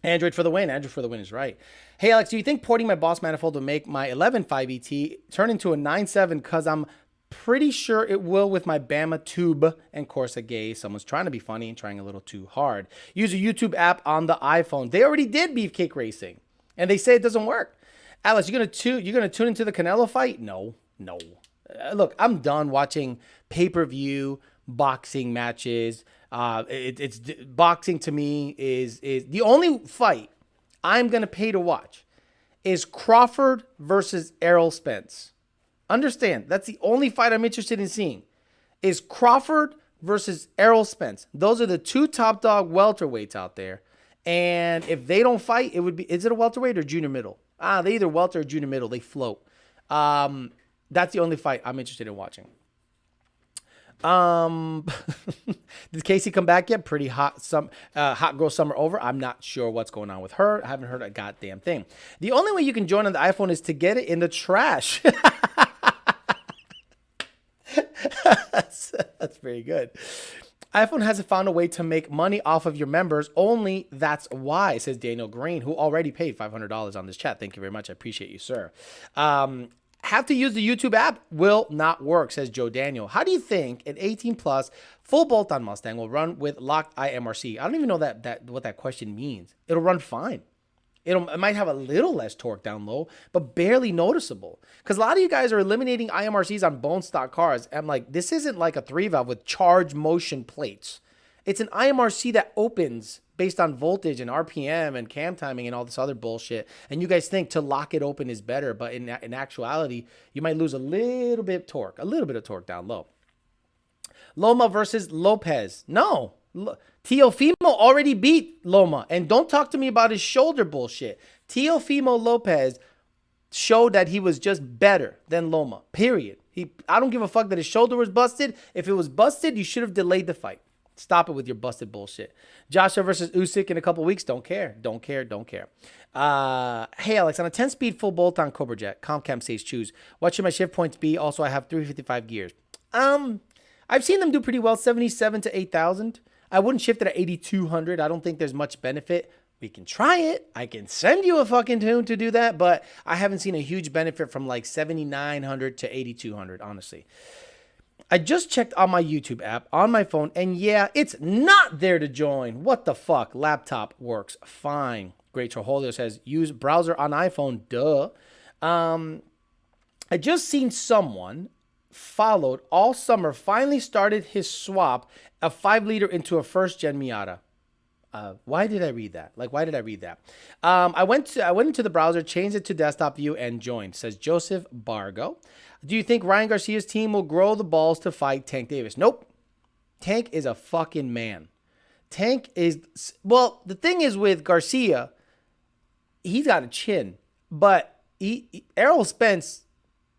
Android for the win. Android for the win is right. Hey, Alex, do you think porting my Boss manifold will make my 11.5 ET turn into a 9.7? Because I'm pretty sure it will with my Bama tube and Corsa Gay. Someone's trying to be funny and trying a little too hard. Use a YouTube app on the iPhone. They already did Beefcake Racing, and they say it doesn't work. Alex, you're gonna tune into the Canelo fight? No. Look, I'm done watching pay-per-view boxing matches. It's boxing to me is the only fight I'm gonna pay to watch is Crawford versus Errol Spence. Understand, that's the only fight I'm interested in seeing is Crawford versus Errol Spence. Those are the two top dog welterweights out there. And if they don't fight, is it a welterweight or junior middle? They either welter or junior middle. They float. That's the only fight I'm interested in watching. Did Casey come back yet? Pretty hot. Hot girl summer over. I'm not sure what's going on with her. I haven't heard a goddamn thing. The only way you can join on the iPhone is to get it in the trash. That's very good. iPhone hasn't found a way to make money off of your members. Only that's why, says Daniel Green, who already paid $500 on this chat. Thank you very much. I appreciate you, sir. Have to use the YouTube app? Will not work, says Joe Daniel. How do you think an 18 plus full bolt-on Mustang will run with locked IMRC? I don't even know what that question means. It'll run fine. It might have a little less torque down low, but barely noticeable. Because a lot of you guys are eliminating IMRCs on bone stock cars. I'm like, this isn't like a 3-valve with charge motion plates. It's an IMRC that opens based on voltage and RPM and cam timing and all this other bullshit. And you guys think to lock it open is better, but in actuality, you might lose a little bit of torque down low. Loma versus Lopez. No. Teofimo already beat Loma. And don't talk to me about his shoulder bullshit. Teofimo Lopez showed that he was just better than Loma. Period. I don't give a fuck that his shoulder was busted. If it was busted, you should have delayed the fight. Stop it with your busted bullshit. Joshua versus Usyk in a couple weeks. Don't care. Hey, Alex, on a 10-speed full bolt-on Cobra Jet, Comcam says choose. What should my shift points be? Also, I have 355 gears. I've seen them do pretty well, 77 to 8,000. I wouldn't shift it at 8,200. I don't think there's much benefit. We can try it. I can send you a fucking tune to do that, but I haven't seen a huge benefit from like 7,900 to 8,200, honestly. I just checked on my YouTube app on my phone, and yeah, it's not there to join. What the fuck? Laptop works fine. Great Trollholio says, use browser on iPhone. Duh. I just seen someone followed all summer finally started his swap a 5-liter into a first-gen Miata. Why did I read that? Why did I read that? I went into the browser, changed it to desktop view, and joined, says Joseph Bargo. Do you think Ryan Garcia's team will grow the balls to fight Tank Davis? Nope. Tank is a fucking man. Tank is, well, the thing is with Garcia, he's got a chin, but Errol Spence,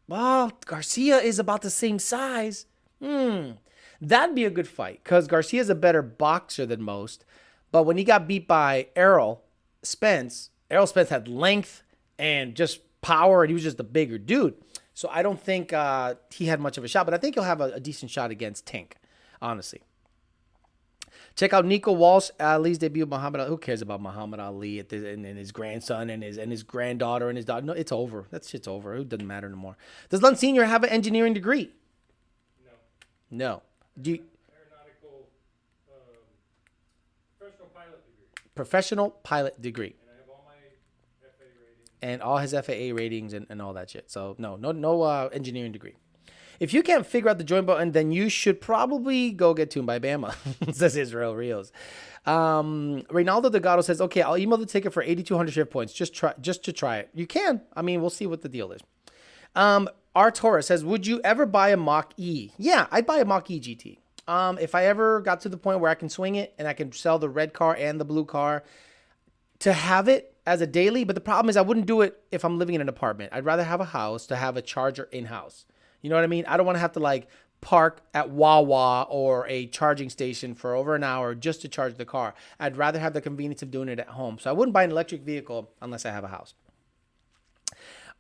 well, Garcia is about the same size. That'd be a good fight because Garcia's a better boxer than most. But when he got beat by Errol Spence had length and just power, and he was just a bigger dude. So I don't think he had much of a shot, but I think he'll have a decent shot against Tank, honestly. Check out Nico Walsh, Ali's debut. Muhammad Ali. Who cares about Muhammad Ali and his grandson and his granddaughter and his daughter? No, it's over. That shit's over. It doesn't matter anymore. Does Lund Senior have an engineering degree? No. Do you? Aeronautical professional pilot degree. Professional pilot degree. And I have all my FAA ratings. And all his FAA ratings and all that shit. So no engineering degree. If you can't figure out the join button, then you should probably go get tuned by Bama, says Israel Rios. Reynaldo Delgado says, okay, I'll email the ticket for 8,200 shift points. Just to try it. You can. I mean, we'll see what the deal is. R. Torres says, would you ever buy a Mach E? Yeah, I'd buy a Mach E GT. If I ever got to the point where I can swing it and I can sell the red car and the blue car to have it as a daily. But the problem is I wouldn't do it if I'm living in an apartment. I'd rather have a house to have a charger in-house. You know what I mean? I don't want to have to park at Wawa or a charging station for over an hour just to charge the car. I'd rather have the convenience of doing it at home. So I wouldn't buy an electric vehicle unless I have a house.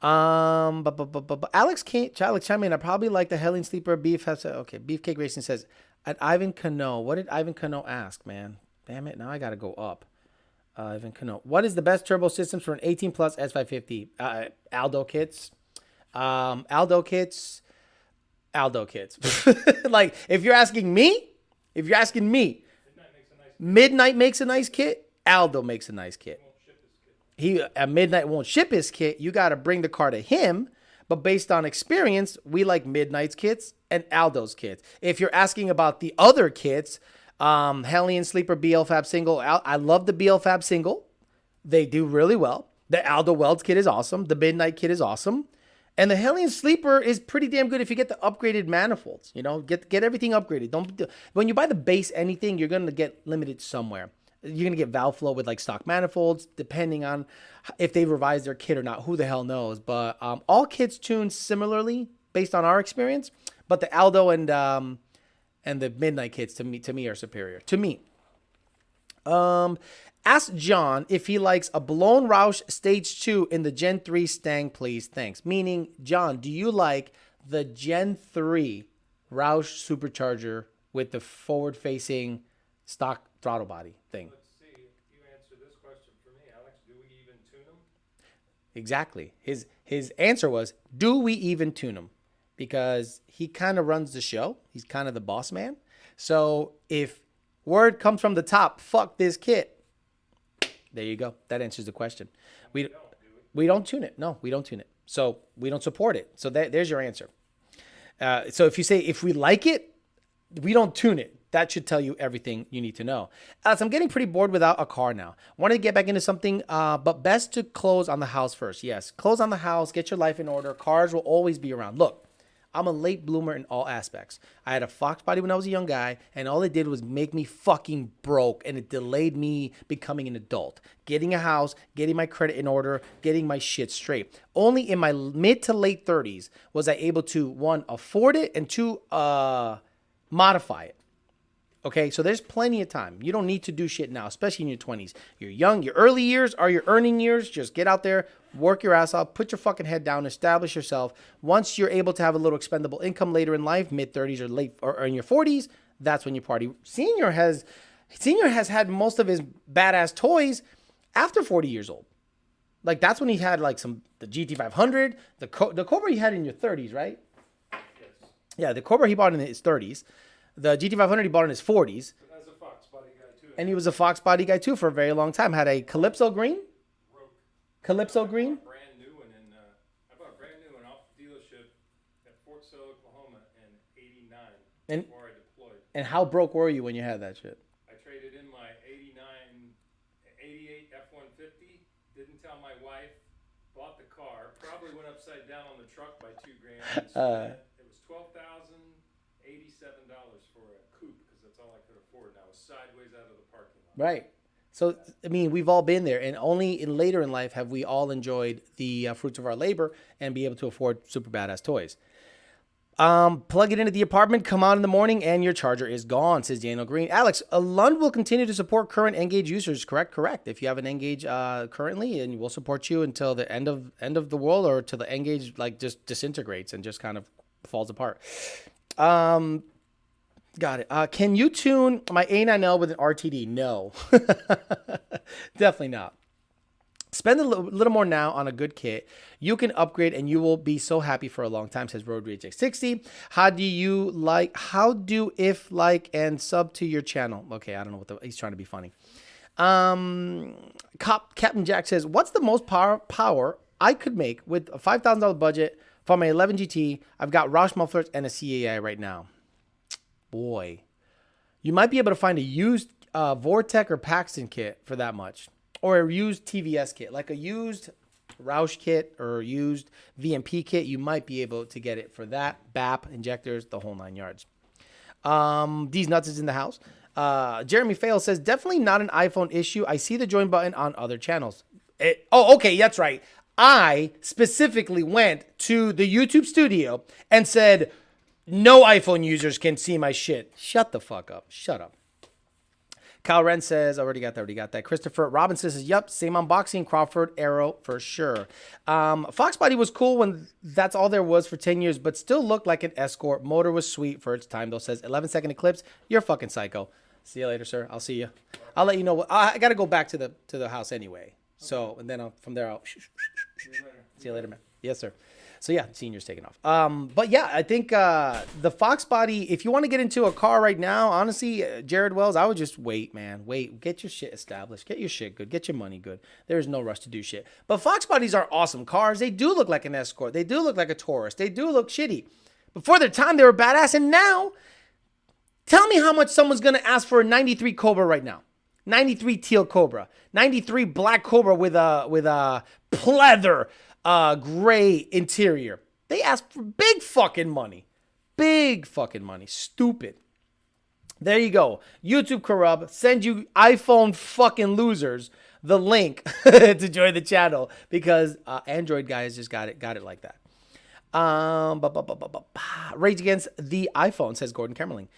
But Alex chime in. I probably like the Helene Sleeper Beef. Okay, Beefcake Racing says, at Ivan Cano. What did Ivan Cano ask, man? Damn it, now I got to go up. Ivan Cano. What is the best turbo systems for an 18 plus S550? Aldo kits. Aldo kits. If you're asking me, Midnight makes a nice kit. Aldo makes a nice kit. Midnight won't ship his kit. You got to bring the car to him. But based on experience, we like Midnight's kits and Aldo's kits. If you're asking about the other kits, Hellion Sleeper BL Fab single. I love the BL Fab single. They do really well. The Aldo Welds kit is awesome. The Midnight kit is awesome. And the Hellion Sleeper is pretty damn good if you get the upgraded manifolds. You know, get everything upgraded. When you buy the base anything, you're going to get limited somewhere. You're going to get valve flow with stock manifolds, depending on if they revise their kit or not. Who the hell knows? But all kits tune similarly based on our experience. But the Aldo and the Midnight kits to me are superior. To me. Ask John if he likes a blown Roush Stage 2 in the Gen 3 Stang, please. Thanks. Meaning, John, do you like the Gen 3 Roush supercharger with the forward-facing stock throttle body thing? Let's see if you answer this question for me, Alex. Do we even tune them? Exactly. His answer was, do we even tune him? Because he kind of runs the show. He's kind of the boss man. So if word comes from the top, fuck this kit. There you go. That answers the question. We don't tune it. No, we don't tune it. So we don't support it. So there's your answer. So if you say, if we like it, we don't tune it. That should tell you everything you need to know. Alex, I'm getting pretty bored without a car now. Wanted to get back into something, but best to close on the house first. Yes, close on the house. Get your life in order. Cars will always be around. Look, I'm a late bloomer in all aspects. I had a Fox body when I was a young guy, and all it did was make me fucking broke, and it delayed me becoming an adult. Getting a house, getting my credit in order, getting my shit straight. Only in my mid to late 30s was I able to, one, afford it, and two, modify it. Okay, so there's plenty of time. You don't need to do shit now, especially in your 20s. You're young. Your early years are your earning years. Just get out there, work your ass off, put your fucking head down, establish yourself. Once you're able to have a little expendable income later in life, mid 30s or late or in your 40s, that's when you party. Senior has had most of his badass toys after 40 years old. Like that's when he had like the GT500, the Cobra he had in your 30s, right? Yes. Yeah, the Cobra he bought in his 30s. The GT500 he bought in his 40s. But as a Fox body guy too. And he was a Fox body guy too for a very long time. Had a Calypso green. Broke. Calypso green. Brand new one I bought a brand new one off the dealership at Fort Sill, Oklahoma in '89 before I deployed. And how broke were you when you had that shit? I traded in my '88 F-150. Didn't tell my wife. Bought the car. Probably went upside down on the truck by $2,000. It was $12,087 for a coupe because that's all I could afford. And I was sideways out of the parking lot. Right. So, I mean, we've all been there. And only later in life have we all enjoyed the fruits of our labor and be able to afford super badass toys. Plug it into the apartment, come out in the morning, and your charger is gone, says Daniel Green. Alex, Lund will continue to support current n-gage users, correct? Correct. If you have an n-gage currently, and we'll support you until the end of the world or till the n-gage like just disintegrates and just kind of falls apart. Got it. Can you tune my A9L with an RTD? No. Definitely not. Spend a little more now on a good kit. You can upgrade and you will be so happy for a long time, says Road Rage X60. How do if like and sub to your channel? Okay, I don't know he's trying to be funny. Captain Jack says, what's the most power I could make with a $5,000 budget for my 11 GT? I've got Roush mufflers and a CAI right now. Boy, you might be able to find a used Vortec or Paxton kit for that much. Or a used TVS kit, like a used Roush kit or used VMP kit. You might be able to get it for that. BAP, injectors, the whole 9 yards. These nuts is in the house. Jeremy Fail says, definitely not an iPhone issue. I see the join button on other channels. Okay, that's right. I specifically went to the YouTube studio and said, no iPhone users can see my shit. Shut the fuck up. Shut up. Kyle Wren says, already got that. Christopher Robinson says, yep, same unboxing, Crawford, Arrow, for sure. Fox Body was cool when that's all there was for 10 years, but still looked like an Escort. Motor was sweet for its time, though, says 11-second Eclipse. You're fucking psycho. See you later, sir. I'll see you. I'll let you know. I got to go back to the house anyway. So, and then from there, I'll see you later, man. Yes, sir. So yeah, senior's taking off. But yeah, I think the Fox Body, if you want to get into a car right now, honestly, Jared Wells, I would just wait, man. Wait, get your shit established. Get your shit good. Get your money good. There's no rush to do shit. But Fox Bodies are awesome cars. They do look like an Escort. They do look like a Taurus. They do look shitty. Before their time, they were badass. And now, tell me how much someone's going to ask for a 93 Cobra right now. 93 teal Cobra. 93 black Cobra with a pleather gray interior. They asked for big fucking money. Big fucking money. Stupid. There you go. YouTube Corrupt, send you iPhone fucking losers the link to join the channel because Android guys just got it like that. Rage Against the iPhone, says Gordon Kemmerling.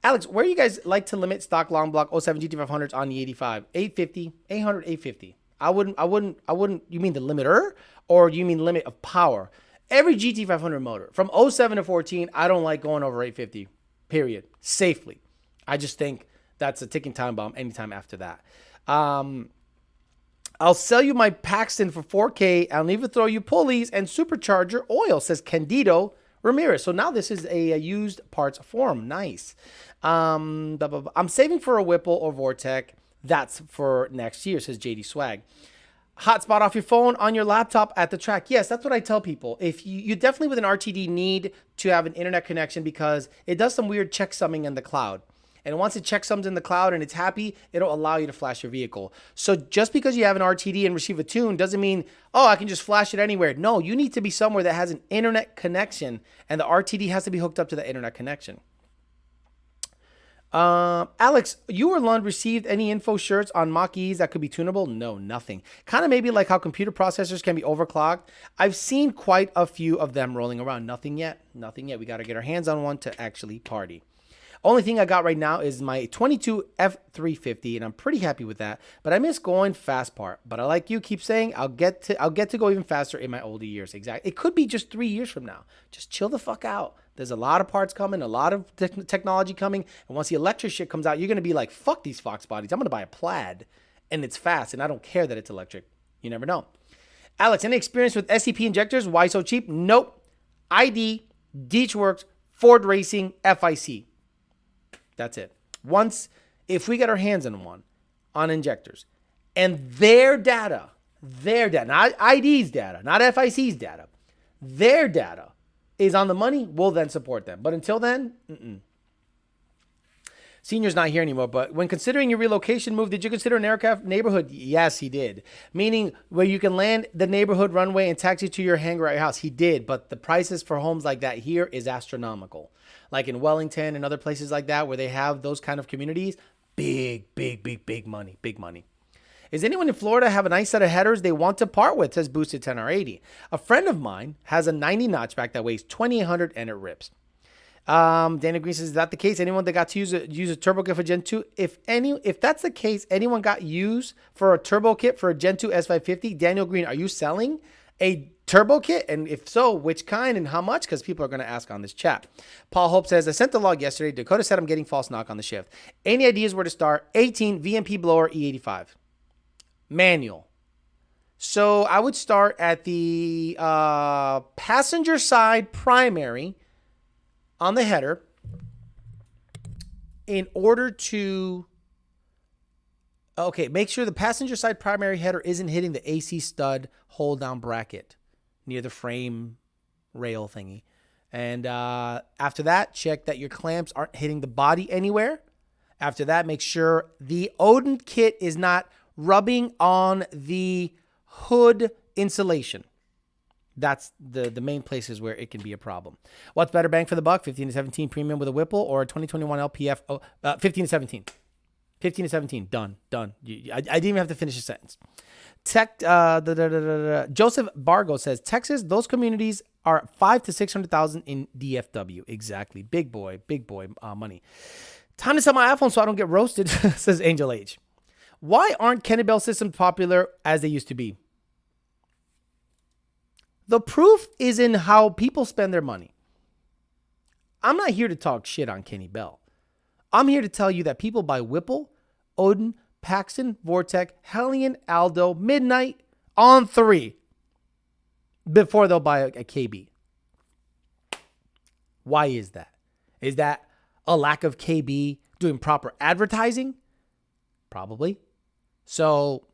Alex, where you guys like to limit stock long block 07 GT500s on the 85? 850, 800, 850. I wouldn't, you mean the limiter or you mean limit of power? Every GT500 motor from 07 to 14, I don't like going over 850, period, safely. I just think that's a ticking time bomb anytime after that. I'll sell you my Paxton for $4K. I'll even throw you pulleys and supercharger oil, says Candido Ramirez. So now this is a used parts forum. Nice. I'm saving for a Whipple or Vortec. That's for next year, says JD Swag. Hotspot off your phone on your laptop at the track. Yes, that's what I tell people. If you definitely with an RTD need to have an internet connection because it does some weird checksumming in the cloud. And once it checksums in the cloud and it's happy, it'll allow you to flash your vehicle. So just because you have an RTD and receive a tune doesn't mean, oh, I can just flash it anywhere. No, you need to be somewhere that has an internet connection and the RTD has to be hooked up to the internet connection. Alex, you or Lund received any info shirts on Mach-E's that could be tunable? No, nothing. Kind of maybe like how computer processors can be overclocked. I've seen quite a few of them rolling around. Nothing yet. Nothing yet. We got to get our hands on one to actually party. Only thing I got right now is my 22 F350, and I'm pretty happy with that. But I miss going fast part. But I like you keep saying I'll get to go even faster in my older years. Exactly. It could be just 3 years from now. Just chill the fuck out. There's a lot of parts coming, a lot of technology coming, and once the electric shit comes out, you're gonna be like, fuck these Fox bodies. I'm gonna buy a Plaid, and it's fast, and I don't care that it's electric. You never know. Alex, any experience with SCP injectors? Why so cheap? Nope. ID, Deechworks, Ford Racing, FIC. That's it. If we get our hands on injectors, and their data, not ID's data, not FIC's data, their data is on the money, we'll then support them. But until then, Senior's not here anymore, but when considering your relocation move, did you consider an aircraft neighborhood? Yes, he did. Meaning where you can land the neighborhood runway and taxi to your hangar at your house. He did, but the prices for homes like that here is astronomical. Like in Wellington and other places like that where they have those kind of communities, big money, big money. Is anyone in Florida have a nice set of headers they want to part with, says Boosted 10R80. A friend of mine has a 90 notchback that weighs 2,800 and it rips. Dana Green says, is that the case? Anyone that got to use a turbo kit for Gen 2? If that's the case, anyone got used for a turbo kit for a Gen 2 S550? Daniel Green, are you selling a turbo kit? And if so, which kind and how much? Because people are going to ask on this chat. Paul Hope says, I sent the log yesterday. Dakota said I'm getting false knock on the shift. Any ideas where to start? 18 VMP blower E85. Manual. So I would start at the passenger side primary on the header in order to, make sure the passenger side primary header isn't hitting the AC stud hold down bracket near the frame rail thingy. And after that, check that your clamps aren't hitting the body anywhere. After that, make sure the Odin kit is not rubbing on the hood insulation. That's the main places where it can be a problem. What's better bang for the buck? 15 to 17 premium with a Whipple or a 2021 LPF? 15 to 17. 15 to 17. Done. I didn't even have to finish the sentence. Joseph Bargo says, Texas, those communities are 5 to 600,000 in DFW. Exactly. Big boy money. Time to sell my iPhone so I don't get roasted, says Angel H. Why aren't Kenne Bell systems popular as they used to be? The proof is in how people spend their money. I'm not here to talk shit on Kenne Bell. I'm here to tell you that people buy Whipple, Odin, Paxton, Vortec, Hellion, Aldo, Midnight on 3 before they'll buy a KB. Why is that? Is that a lack of KB doing proper advertising? Probably. So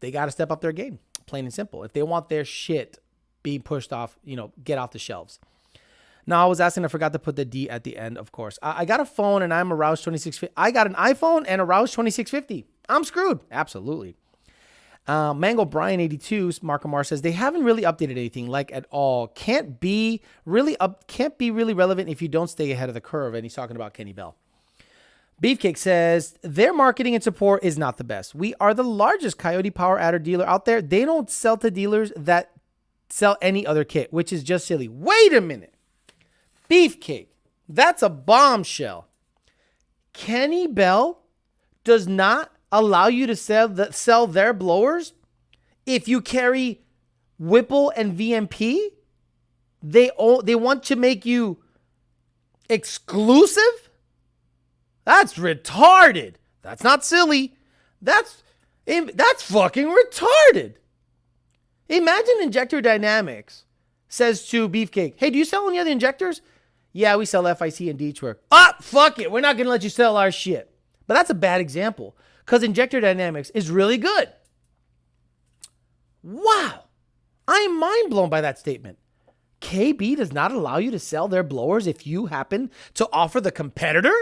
they got to step up their game, plain and simple. If they want their shit being pushed off, get off the shelves. Now, I was asking, I forgot to put the D at the end, of course. I got a phone and I'm a Roush 2650. I got an iPhone and a Roush 2650. I'm screwed. Absolutely. Mango Brian 82, Mark Amar says, they haven't really updated anything like at all. Can't be really relevant if you don't stay ahead of the curve. And he's talking about Kenne Bell. Beefcake says, their marketing and support is not the best. We are the largest Coyote Power Adder dealer out there. They don't sell to dealers that sell any other kit, which is just silly. Wait a minute. Beefcake, that's a bombshell. Kenne Bell does not allow you to sell their blowers if you carry Whipple and VMP. They want to make you exclusive? That's retarded. That's not silly. That's fucking retarded. Imagine Injector Dynamics says to Beefcake, hey, do you sell any other injectors? Yeah, we sell FIC and Deechwork. Fuck it. We're not going to let you sell our shit. But that's a bad example because Injector Dynamics is really good. Wow. I am mind blown by that statement. KB does not allow you to sell their blowers if you happen to offer the competitor?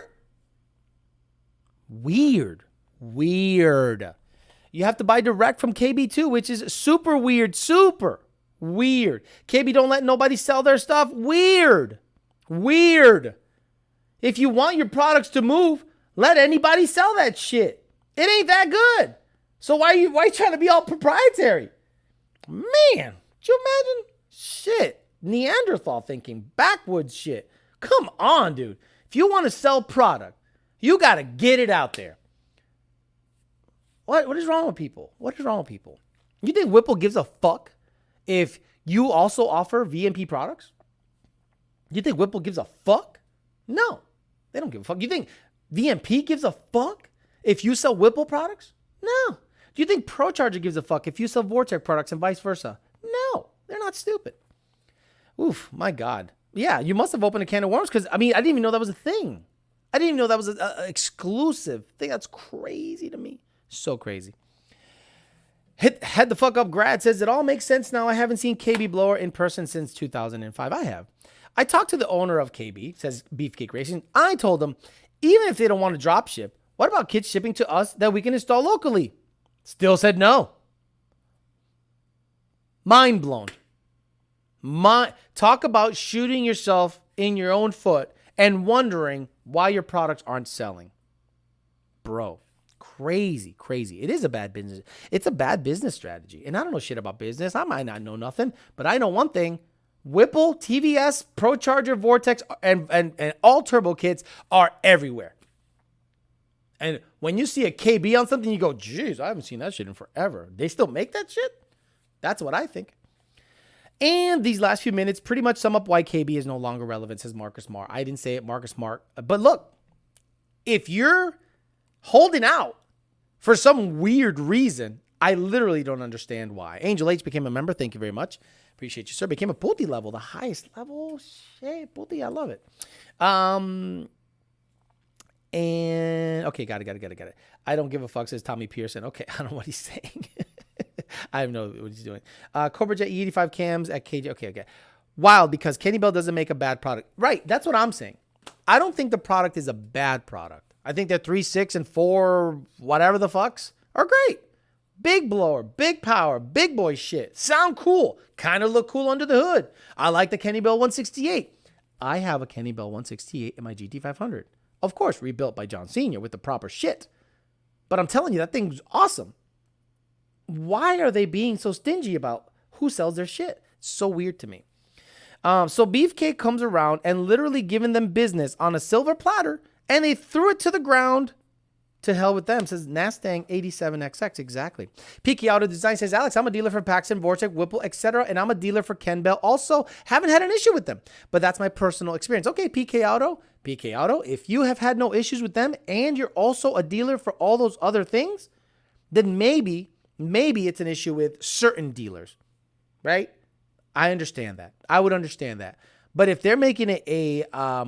Weird. You have to buy direct from KB too, which is super weird. Super weird. KB don't let nobody sell their stuff. Weird. If you want your products to move, let anybody sell that shit. It ain't that good. So why you trying to be all proprietary? Man, could you imagine? Shit. Neanderthal thinking. Backwoods shit. Come on, dude. If you want to sell product, you got to get it out there. What is wrong with people? What is wrong with people? You think Whipple gives a fuck if you also offer VMP products? You think Whipple gives a fuck? No, they don't give a fuck. You think VMP gives a fuck if you sell Whipple products? No. Do you think ProCharger gives a fuck if you sell Vortec products and vice versa? No, they're not stupid. Oof, my God. Yeah, you must have opened a can of worms because, I didn't even know that was a thing. I didn't even know that was an exclusive thing. That's crazy to me. So crazy. Head the fuck up grad says, it all makes sense now. I haven't seen KB Blower in person since 2005. I have. I talked to the owner of KB, says Beefcake Racing. I told him, even if they don't want to drop ship, what about kits shipping to us that we can install locally? Still said no. Mind blown. Talk about shooting yourself in your own foot and wondering why your products aren't selling. Bro, crazy. It is a bad business. It's a bad business strategy. And I don't know shit about business. I might not know nothing, but I know one thing. Whipple, TVS, ProCharger, Vortex, and all turbo kits are everywhere. And when you see a KB on something, you go, geez, I haven't seen that shit in forever. They still make that shit? That's what I think. And these last few minutes pretty much sum up why KB is no longer relevant, says Marcus Marr. I didn't say it, Marcus Marr. But look, if you're holding out for some weird reason, I literally don't understand why. Angel H became a member. Thank you very much. Appreciate you, sir. Became a Putti level, the highest level. Shit, Putti, I love it. And okay, got it. I don't give a fuck, says Tommy Pearson. Okay, I don't know what he's saying. I don't know what he's doing. Cobra Jet E85 cams at KJ. Okay. Wild, because Kenne Bell doesn't make a bad product. Right, that's what I'm saying. I don't think the product is a bad product. I think that 3, 6, and 4, whatever the fucks, are great. Big blower, big power, big boy shit. Sound cool. Kind of look cool under the hood. I like the Kenne Bell 168. I have a Kenne Bell 168 in my GT500. Of course, rebuilt by John Sr. with the proper shit. But I'm telling you, that thing's awesome. Why are they being so stingy about who sells their shit? So weird to me. So Beefcake comes around and literally giving them business on a silver platter, and they threw it to the ground. To hell with them, says Nastang 87XX. Exactly. Peaky Auto Design says, Alex, I'm a dealer for Paxton, Vortec, Whipple, etc. And I'm a dealer for Kenne Bell. Also, haven't had an issue with them. But that's my personal experience. Okay, PK Auto, if you have had no issues with them and you're also a dealer for all those other things, then maybe it's an issue with certain dealers, right? I understand that. I would understand that. But if they're making it a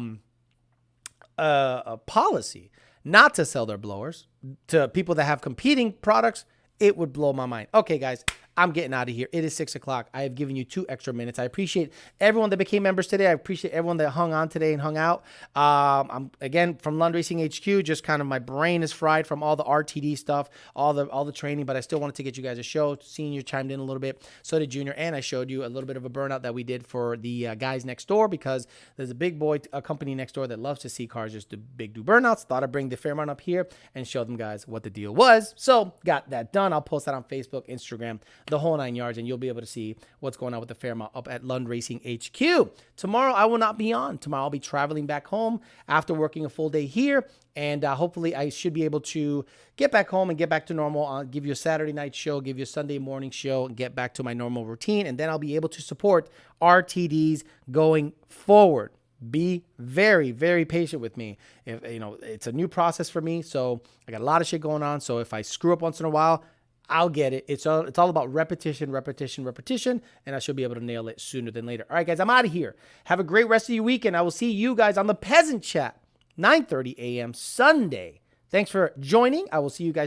policy not to sell their blowers to people that have competing products, it would blow my mind. Okay, guys, I'm getting out of here. It is 6 o'clock. I have given you 2 extra minutes. I appreciate everyone that became members today. I appreciate everyone that hung on today and hung out. I'm again from Lund Racing HQ. Just kind of my brain is fried from all the RTD stuff, all the training. But I still wanted to get you guys a show. Senior chimed in a little bit. So did Junior, and I showed you a little bit of a burnout that we did for the guys next door, because there's a big boy company next door that loves to see cars just do burnouts. Thought I'd bring the Fairmont up here and show them guys what the deal was. So got that done. I'll post that on Facebook, Instagram, the whole 9 yards, and you'll be able to see what's going on with the Fairmont up at Lund Racing HQ. Tomorrow I will not be on. Tomorrow I'll be traveling back home after working a full day here, and hopefully I should be able to get back home and get back to normal. I'll give you a Saturday night show, give you a Sunday morning show, and get back to my normal routine, and then I'll be able to support RTDs going forward. Be very, very patient with me. If it's a new process for me, so I got a lot of shit going on. So if I screw up once in a while, I'll get it. It's all about repetition, and I should be able to nail it sooner than later. All right, guys, I'm out of here. Have a great rest of your week, and I will see you guys on the Peasant Chat, 9:30 a.m. Sunday. Thanks for joining. I will see you guys